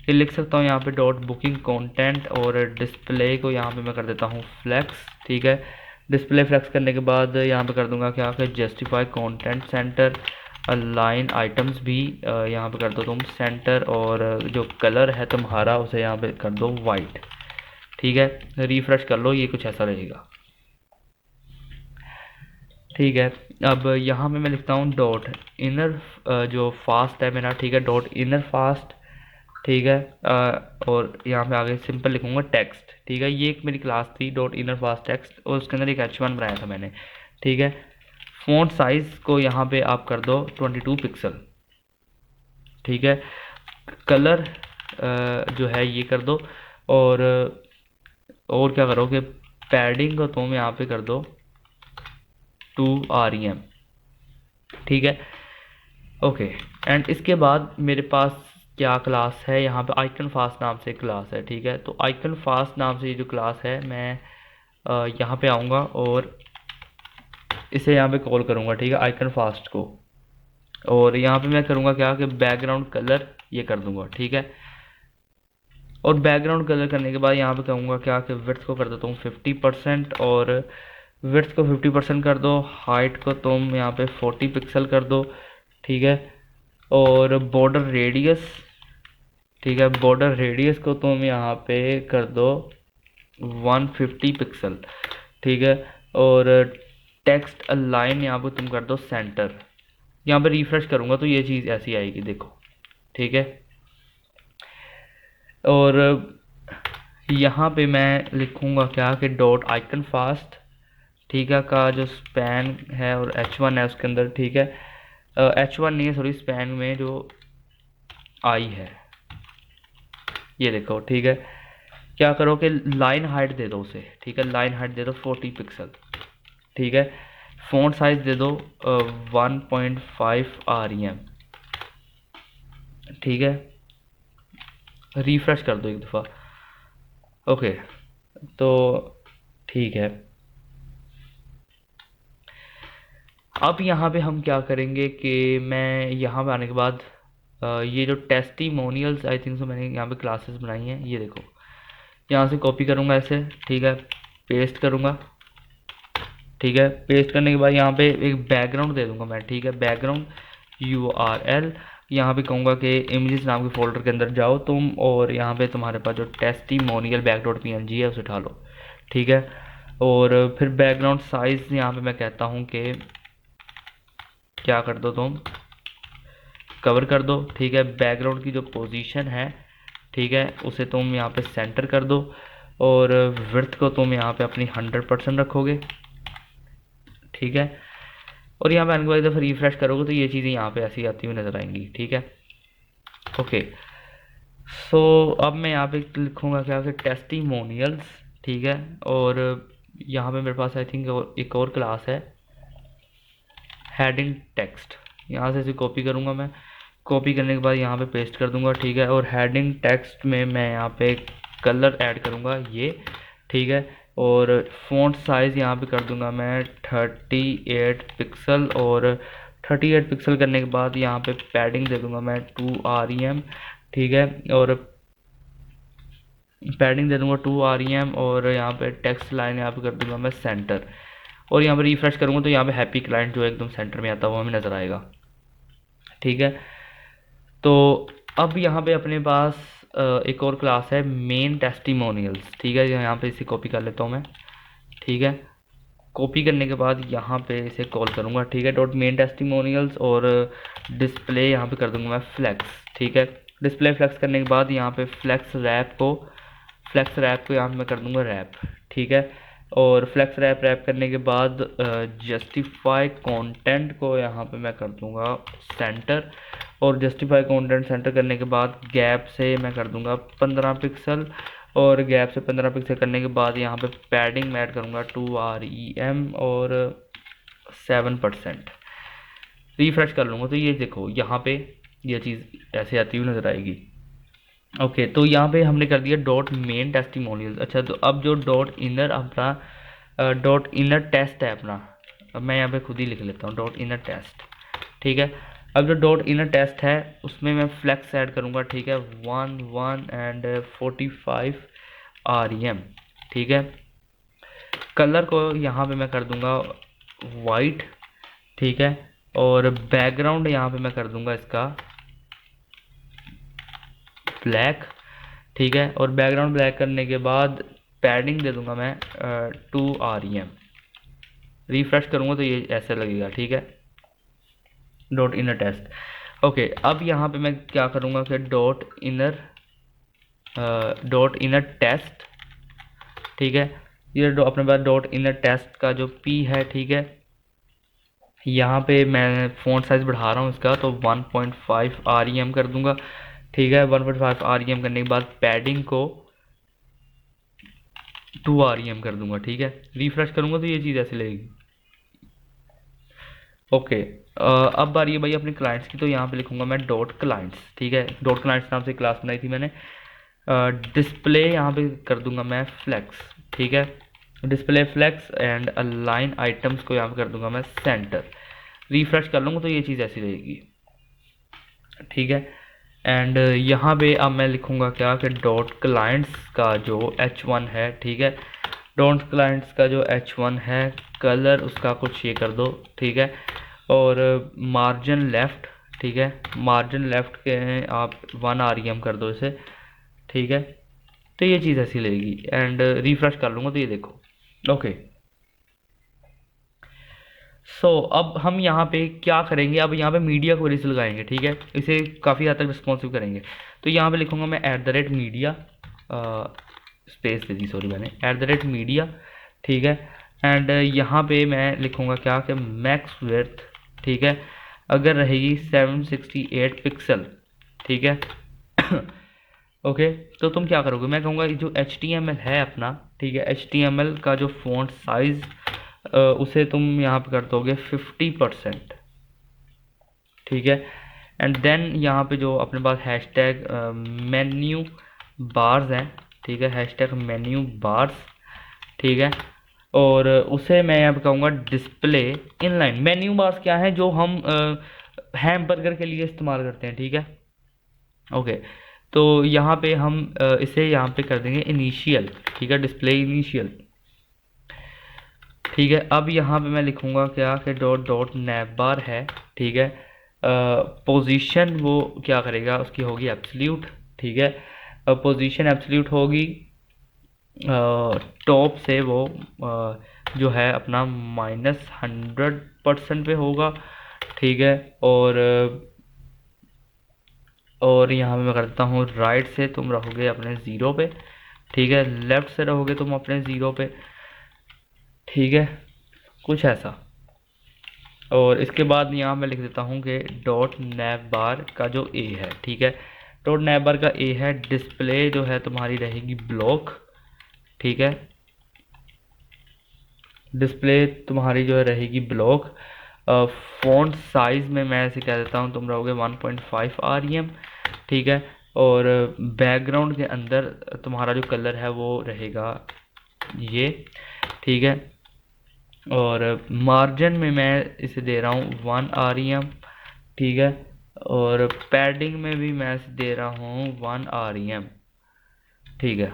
ये लिख सकता हूँ यहाँ पे डॉट बुकिंग कंटेंट, और डिस्प्ले को यहाँ पे मैं कर देता हूँ फ्लैक्स, ठीक है। डिस्प्ले फ्लैक्स करने के बाद यहाँ पे कर दूंगा क्या कि justify content centre. Align items भी यहाँ पे कर दो तुम सेंटर, और जो कलर है तुम्हारा उसे यहाँ पे कर दो वाइट, ठीक है। रिफ्रेश कर लो, ये कुछ ऐसा रहेगा, ठीक है। अब यहाँ पे मैं लिखता हूँ डॉट इनर जो फास्ट है मेरा, ठीक है, डॉट इनर फास्ट, ठीक है। और यहाँ पे आगे सिंपल लिखूंगा टेक्स्ट, ठीक है। ये एक मेरी क्लास थी डॉट इनर फास्ट टेक्स्ट, और उसके अंदर एक H1 बनाया था मैंने, ठीक है। फ़ॉन्ट साइज़ को यहाँ पे आप कर दो 22 पिक्सल, ठीक है। कलर जो है ये कर दो, और क्या करो कि पैडिंग को तुम यहाँ पे कर दो 2 REM, ठीक है। ओके, एंड इसके बाद मेरे पास क्या क्लास है, यहाँ पे आइकन फास्ट नाम से क्लास है, ठीक है। तो आइकन फास्ट नाम से ये जो क्लास है, मैं यहाँ पे आऊँगा और इसे यहाँ पे कॉल करूँगा, ठीक है, आइकन फास्ट को। और यहाँ पे मैं करूँगा क्या कि बैकग्राउंड कलर ये कर दूँगा, ठीक है। और बैकग्राउंड कलर करने के बाद यहाँ पे कहूँगा क्या कि विड्थ को कर देता हूँ 50%, और विड्थ को 50% कर दो। हाइट को तुम यहाँ पे 40 पिक्सल कर दो, ठीक है। और बॉर्डर रेडियस, ठीक है, बॉर्डर रेडियस को तुम यहाँ पे कर दो 150 पिक्सल, ठीक है। और टेक्स्ट अलाइन यहाँ पे तुम कर दो सेंटर। यहाँ पे रिफ्रेश करूँगा तो ये चीज़ ऐसी आएगी, देखो, ठीक है। और यहाँ पे मैं लिखूँगा क्या कि डॉट आइकन फास्ट, ठीक है, का जो स्पैन है और H1 है उसके अंदर, ठीक है। H1 नहीं है, सॉरी, स्पैन में जो आई है ये देखो, ठीक है। क्या करो कि लाइन हाइट दे दो उसे, ठीक है, लाइन हाइट दे दो 40 पिक्सल, ठीक है। फ़ॉन्ट साइज दे दो 1.5 REM, ठीक है। रिफ्रेश कर दो एक दफ़ा। ओके, तो ठीक है। अब यहाँ पे हम क्या करेंगे कि मैं यहाँ पे आने के बाद ये जो टेस्टिमोनियल्स आई थिंक सो मैंने यहाँ पे क्लासेस बनाई हैं, ये देखो यहाँ से कॉपी करूँगा ऐसे, ठीक है, पेस्ट करूँगा, ठीक है। पेस्ट करने के बाद यहाँ पे एक बैकग्राउंड दे दूंगा मैं, ठीक है, बैकग्राउंड URL, यहाँ पे कहूँगा कि इमेजेस नाम के फोल्डर के अंदर जाओ तुम, और यहाँ पे तुम्हारे पास जो टेस्टिमोनियल बैक.png है उसे उठा लो, ठीक है। और फिर बैकग्राउंड साइज़ यहाँ पे मैं कहता हूँ कि क्या कर दो तुम, कवर कर दो, ठीक है। बैकग्राउंड की जो पोजीशन है, ठीक है, उसे तुम यहाँ पे सेंटर कर दो, और विड्थ को तुम यहाँ पे अपनी 100% रखोगे, ठीक है। और यहाँ पे आने के बाद दफ़ा रिफ्रेश करोगे तो ये चीज़ें यहाँ पे ऐसी आती हुई नज़र आएंगी, ठीक है। ओके, सो अब मैं यहाँ पे लिखूँगा क्या कि टेस्टिमोनियल्स, ठीक है। और यहाँ पे मेरे पास आई थिंक एक और क्लास है हेडिंग टेक्स्ट, यहाँ से इसे कॉपी करूँगा मैं, कॉपी करने के बाद यहाँ पे पेस्ट कर दूँगा, ठीक है। और हेडिंग टेक्स्ट में मैं यहाँ पे कलर ऐड करूँगा ये, ठीक है। और फ़ॉन्ट साइज़ यहाँ पे कर दूँगा मैं 38 पिक्सल, और 38 पिक्सल करने के बाद यहाँ पे पैडिंग दे दूँगा मैं 2 rem, ठीक है। और पैडिंग दे दूँगा 2 rem, और यहाँ पे टेक्स्ट लाइन यहाँ पे कर दूँगा मैं सेंटर, और यहाँ पे रिफ्रेश करूँगा तो यहाँ पे हैप्पी क्लाइंट जो एकदम सेंटर में आता है वो हमें नज़र आएगा, ठीक है। तो अब यहाँ पे अपने पास एक और क्लास है मेन टेस्टिमोनियल्स, ठीक है। यहाँ पे इसे कॉपी कर लेता हूँ मैं, ठीक है। कॉपी करने के बाद यहाँ पे इसे कॉल करूँगा, ठीक है, डॉट मेन टेस्टिमोनियल्स, और डिस्प्ले यहाँ पे कर दूँगा मैं फ्लैक्स, ठीक है। डिस्प्ले फ्लैक्स करने के बाद यहाँ पे फ्लैक्स रैप को यहाँ पे मैं कर दूँगा रैप, ठीक है। और फ्लैक्स रैप करने के बाद जस्टिफाई कंटेंट को यहाँ पे मैं कर दूँगा सेंटर, और जस्टिफाई कंटेंट सेंटर करने के बाद गैप से मैं कर दूँगा 15 पिक्सल, और गैप से 15 पिक्सल करने के बाद यहाँ पे पैडिंग में ऐड करूँगा 2 rem और 7%। रिफ्रेश कर लूँगा तो ये देखो यहाँ पे ये चीज़ ऐसे आती हुई नज़र आएगी। ओके, तो यहाँ पे हमने कर दिया डॉट मेन टेस्टिमोनियल्स। अच्छा, तो अब जो डॉट इनर अपना डॉट इनर टेस्ट है अपना, अब मैं यहाँ पे खुद ही लिख लेता हूँ डॉट इनर टेस्ट, ठीक है। अब जो डॉट इनर टेस्ट है उसमें मैं फ्लैक्स ऐड करूँगा, ठीक है, 1 एंड 45 rem, ठीक है। कलर को यहाँ पे मैं कर दूँगा वाइट, ठीक है। और बैकग्राउंड यहाँ पे मैं कर दूँगा इसका ब्लैक, ठीक है। और बैकग्राउंड ब्लैक करने के बाद पैडिंग दे दूँगा मैं 2 rem। रिफ्रेश करूँगा तो ये ऐसे लगेगा, ठीक है, डॉट इनर टेस्ट। ओके, अब यहाँ पे मैं क्या करूँगा कि डॉट इनर टेस्ट, ठीक है। ये अपने पास डॉट इनर टेस्ट का जो P है, ठीक है, यहाँ पे मैं फ़ॉन्ट साइज़ बढ़ा रहा हूँ इसका, तो 1.5 rem कर दूँगा, ठीक है। 1.5 rem करने के बाद पैडिंग को 2 rem कर दूँगा, ठीक है। रिफ्रेश करूँगा तो ये चीज़ ऐसे लगेगी। ओके, अब बारी है भाई अपने क्लाइंट्स की, तो यहाँ पे लिखूँगा मैं डॉट क्लाइंट्स, ठीक है। डॉट क्लाइंट्स नाम से क्लास बनाई थी मैंने। डिस्प्ले यहाँ पे कर दूँगा मैं फ्लैक्स, ठीक है, display flex, and align items को यहाँ पे कर दूँगा मैं सेंटर। रिफ्रेश कर लूँगा तो ये चीज़ ऐसी रहेगी, ठीक है। एंड यहाँ पे अब मैं लिखूँगा क्या कि डॉट क्लाइंट्स का जो h1 है, ठीक है, डॉट क्लाइंट्स का जो h1 है, कलर उसका कुछ ये कर दो, ठीक है। और मार्जिन लेफ़्ट, ठीक है, मार्जिन लेफ़्ट के आप 1 rem कर दो इसे, ठीक है। तो ये चीज़ ऐसी लगेगी, एंड रिफ्रेश कर लूँगा तो ये देखो। ओके, सो अब हम यहाँ पे क्या करेंगे, अब यहाँ पे मीडिया क्वेरीज लगाएंगे, ठीक है, इसे काफ़ी हद तक रिस्पॉन्सिव करेंगे। तो यहाँ पे लिखूँगा मैं @media स्पेस दे दी, सॉरी मैंने @media, ठीक है। एंड यहाँ पे मैं लिखूँगा क्या कि मैक्स विड्थ, ठीक है, अगर रहेगी 768 पिक्सल, ठीक है। ओके, तो तुम क्या करोगे, मैं कहूँगा जो HTML है अपना, ठीक है, HTML का जो फ़ॉन्ट साइज़ उसे तुम यहाँ पे कर दोगे 50%, ठीक है। एंड देन यहाँ पे जो अपने पास हैशटैग मेन्यू बार्स हैं, ठीक है, हैशटैग मेन्यू बार्स, ठीक है, और उसे मैं यहाँ पे कहूँगा डिस्प्ले इनलाइन। मेन्यू बार्स क्या है, जो हम हैमबर्गर के लिए इस्तेमाल करते हैं, ठीक है। ओके, तो यहाँ पे हम इसे यहाँ पे कर देंगे इनिशियल, ठीक है, डिस्प्ले इनिशियल, ठीक है। अब यहाँ पे मैं लिखूँगा क्या कि डॉट डॉट नैव बार है, ठीक है। पोजीशन वो क्या करेगा, उसकी होगी एब्सोल्यूट, ठीक है। पोजीशन एब्सोल्यूट होगी, टॉप से वो जो है अपना -100% पे होगा, ठीक है। और यहाँ पे मैं करता हूँ राइट से तुम रहोगे अपने ज़ीरो पे, ठीक है, लेफ़्ट से रहोगे तुम अपने ज़ीरो पे, ठीक है, कुछ ऐसा। और इसके बाद यहाँ मैं लिख देता हूँ कि डॉट नैव बार का जो ए है, ठीक है, डॉट नैव बार का ए है, डिस्प्ले जो है तुम्हारी रहेगी ब्लॉक, ठीक है, डिस्प्ले तुम्हारी जो है रहेगी ब्लॉक। फ़ॉन्ट साइज़ में मैं ऐसे कह देता हूँ तुम रहोगे 1.5 REM, ठीक है। और बैकग्राउंड के अंदर तुम्हारा जो कलर है वो रहेगा ये, ठीक है। और मार्जिन में मैं इसे दे रहा हूँ 1 REM, ठीक है। और पैडिंग में भी मैं इसे दे रहा हूँ 1 REM, ठीक है।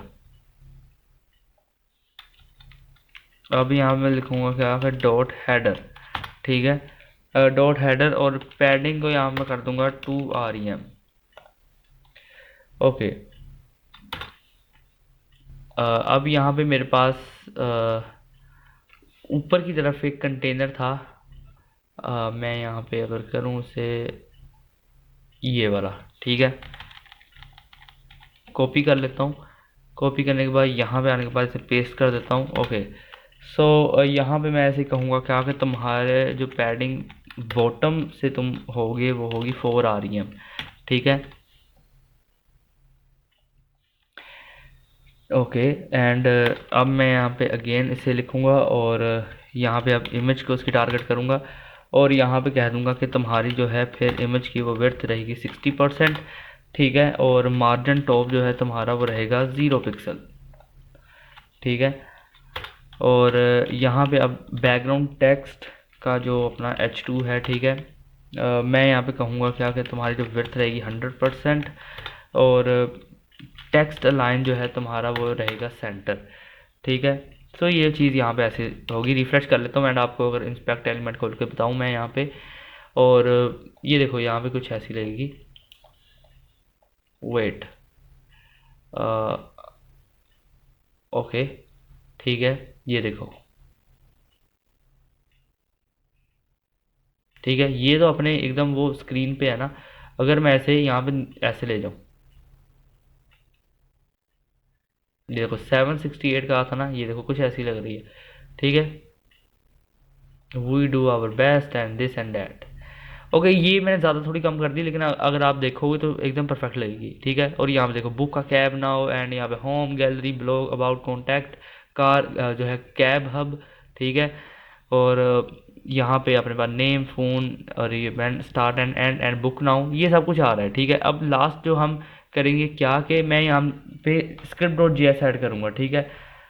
अब यहाँ मैं लिखूँगा क्या है डॉट हेडर, ठीक है, डॉट हेडर, और पैडिंग को यहाँ मैं कर दूंगा 2 REM, ओके। अब यहाँ पे मेरे पास ऊपर की तरफ एक कंटेनर था, मैं यहाँ पे अगर करूँ उसे ये वाला, ठीक है, कॉपी कर लेता हूँ। कॉपी करने के बाद यहाँ पे आने के बाद इसे पेस्ट कर देता हूँ, ओके। सो यहाँ पे मैं ऐसे कहूँगा क्या कि तुम्हारे जो पैडिंग बॉटम से तुम होगे वो होगी 4 REM, ठीक है, ओके। एंड अब मैं यहाँ पे अगेन इसे लिखूँगा, और यहाँ पे अब इमेज को उसकी टारगेट करूँगा, और यहाँ पे कह दूँगा कि तुम्हारी जो है फिर इमेज की वो विड्थ रहेगी 60%, ठीक है। और मार्जिन टॉप जो है तुम्हारा वो रहेगा 0 पिक्सल, ठीक है। और यहाँ पे अब बैकग्राउंड टेक्स्ट का जो अपना H2 है, ठीक है, मैं यहाँ पे कहूँगा क्या कि तुम्हारी जो विड्थ रहेगी 100%, और टेक्स्ट लाइन जो है तुम्हारा वो रहेगा सेंटर, ठीक है। तो ये चीज़ यहाँ पे ऐसे होगी। रिफ्रेश कर लेता हूँ एंड आपको अगर इंस्पेक्ट एलिमेंट खोल के बताऊँ मैं यहाँ पे, और ये देखो यहाँ पे कुछ ऐसी लगेगी, वेट, ओके, ठीक है, ये देखो, ठीक है, ये तो अपने एकदम वो स्क्रीन पे है ना। अगर मैं ऐसे यहाँ पे ऐसे ले जाऊँ, ये देखो 768 का था ना, ये देखो कुछ ऐसी लग रही है, ठीक है। We do our best and this and that, okay. ये मैंने ज़्यादा थोड़ी कम कर दी, लेकिन अगर आप देखोगे तो एकदम परफेक्ट लगेगी, ठीक है। और यहाँ पे देखो बुक का कैब नाउ, एंड यहाँ पे home gallery blog about contact car जो है कैब हब, ठीक है। और यहाँ पे अपने पास नेम फ़ोन, और ये band start and and and book now, ये सब कुछ आ रहा है, ठीक है। अब लास्ट जो हम करेंगे क्या कि मैं यहाँ पे स्क्रिप्ट डॉट JS ऐड करूँगा, ठीक है।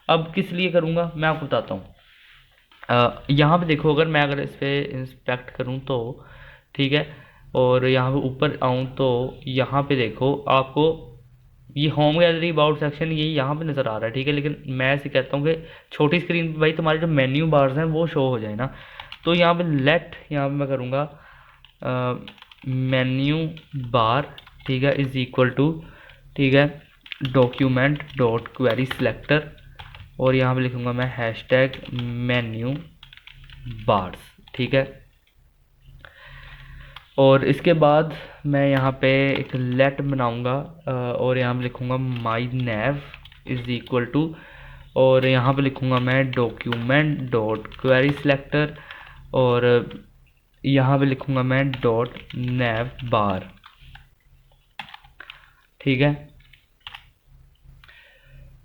अब किस लिए करूँगा मैं आपको बताता हूँ। यहाँ पे देखो, अगर इस पे इंस्पेक्ट करूँ तो, ठीक है, और यहाँ पे ऊपर आऊँ तो यहाँ पे देखो आपको ये होम गैलरी अबाउट सेक्शन ये यहाँ पे नज़र आ रहा है, ठीक है। लेकिन मैं ऐसे कहता हूँ कि छोटी स्क्रीन पे भाई तुम्हारे जो मेन्यू बार्स हैं वो शो हो जाए ना। तो यहाँ पे यहाँ पे मैं करूँगा मेन्यू बार, ठीक है, इज़ इक्वल टू, ठीक है, डॉक्यूमेंट डॉट क्वेरी सिलेक्टर, और यहाँ पे लिखूँगा मैं हैशटैग मेन्यू बार्स, ठीक है। और इसके बाद मैं यहाँ पे एक लेट बनाऊँगा, और यहाँ पे लिखूँगा माई नैव इज़ इक्वल टू, और यहाँ पे लिखूँगा मैं डॉक्यूमेंट डॉट क्वेरी सिलेक्टर, और यहाँ पे लिखूँगा मैं डॉट नैव बार, ठीक है।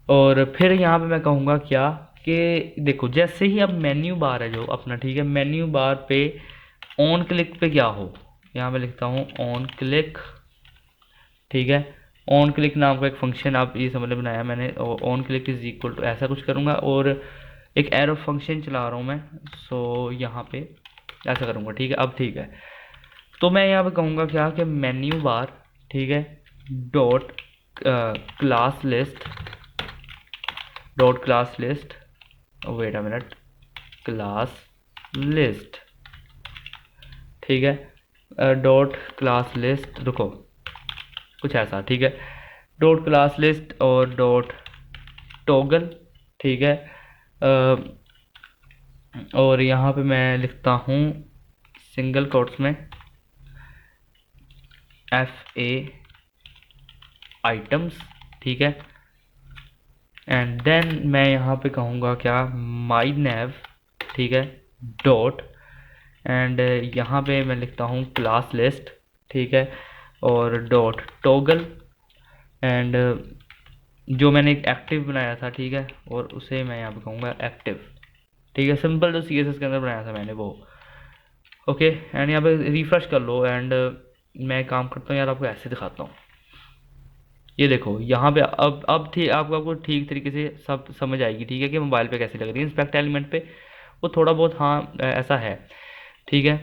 और फिर यहाँ पे मैं कहूँगा क्या कि देखो जैसे ही अब मेन्यू बार है जो अपना, ठीक है, मेन्यू बार पे ऑन क्लिक पे क्या हो, यहाँ पे लिखता हूँ ऑन क्लिक, ठीक है। ऑन क्लिक नाम का एक फंक्शन आप ये समझ ले बनाया मैंने, on click is equal to ऐसा कुछ करूँगा। और एक एरो फंक्शन चला रहा हूँ मैं, सो यहाँ पे ऐसा करूँगा, ठीक है। अब ठीक है, तो मैं यहाँ पे कहूँगा क्या कि मेन्यू बार, ठीक है, dot class list, wait a minute, class list, ठीक है, डॉट क्लास लिस्ट, रुको कुछ ऐसा, ठीक है, डॉट क्लास लिस्ट और डॉट टॉगल, ठीक है। और यहाँ पे मैं लिखता हूँ सिंगल कोट्स में FA आइटम्स, ठीक है। एंड देन मैं यहाँ पे कहूँगा क्या, माई नेव, ठीक है, डॉट, एंड यहाँ पे मैं लिखता हूँ क्लास लिस्ट, ठीक है, और डॉट टॉगल, एंड जो मैंने एक एक्टिव बनाया था, ठीक है, और उसे मैं यहाँ पे कहूँगा एक्टिव, ठीक है। सिंपल जो CSS के अंदर बनाया था मैंने वो, ओके। एंड यहाँ पे रिफ्रेश कर लो, एंड मैं काम करता हूँ यार, आपको ऐसे दिखाता हूँ। ये देखो यहाँ पे अब ठीक, आपको ठीक तरीके से सब समझ आएगी, ठीक है, कि मोबाइल पे कैसे लग रही है। इंस्पेक्ट एलिमेंट पे वो थोड़ा बहुत हाँ ऐसा है, ठीक है।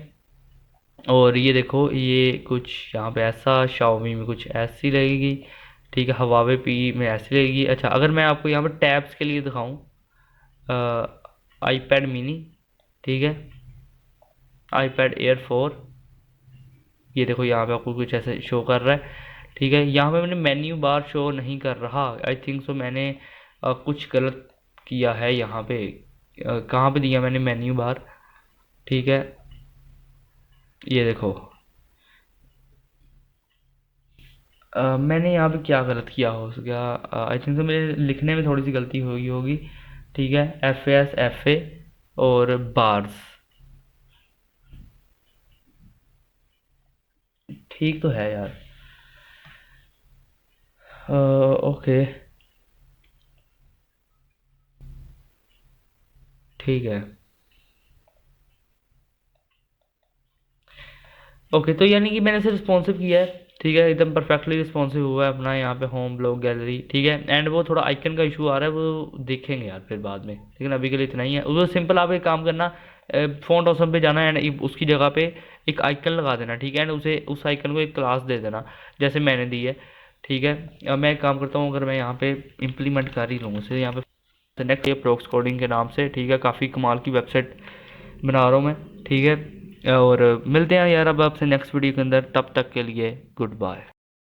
और ये देखो ये कुछ यहाँ पे ऐसा, शाओमी में कुछ ऐसी लगेगी, ठीक है, हवावे पी में ऐसी लगेगी। अच्छा, अगर मैं आपको यहाँ पे टैब्स के लिए दिखाऊँ, आईपैड मिनी, ठीक है, आईपैड एयर 4, ये देखो यहाँ पे आपको कुछ ऐसे शो कर रहा है, ठीक है। यहाँ पे मैंने मेन्यू बार शो नहीं कर रहा, आई थिंक सो मैंने कुछ गलत किया है यहाँ पे। कहाँ पे दिया मैंने मेन्यू बार, ठीक है, ये देखो मैंने यहाँ पे क्या गलत किया हो गया, आई थिंक सो मेरे लिखने में थोड़ी सी गलती हुई होगी, ठीक है। FA और बार्स, ठीक तो है यार, ओके, ठीक है, ओके। तो यानी कि मैंने इसे रिस्पॉन्सिव किया है, ठीक है, एकदम परफेक्टली रिस्पॉन्सिव हुआ है अपना यहाँ पे होम ब्लॉग गैलरी, ठीक है। एंड वो थोड़ा आइकन का इशू आ रहा है, वो देखेंगे यार फिर बाद में, लेकिन अभी के लिए इतना ही है। वो सिंपल आप एक काम करना, फ़ॉन्ट ऑसम पे जाना एंड उसकी जगह पे एक आइकन लगा देना, ठीक है, एंड उसे उस आइकन को एक क्लास दे देना जैसे मैंने दी है, ठीक है। अब मैं एक काम करता हूँ, अगर मैं यहाँ पे इम्प्लीमेंट कर ही लूँ उसे यहाँ पे नेक्स्ट ये प्रोक्स कोडिंग के नाम से, ठीक है, काफ़ी कमाल की वेबसाइट बना रहा हूँ मैं, ठीक है। और मिलते हैं यार अब आपसे नेक्स्ट वीडियो के अंदर, तब तक के लिए गुड बाय।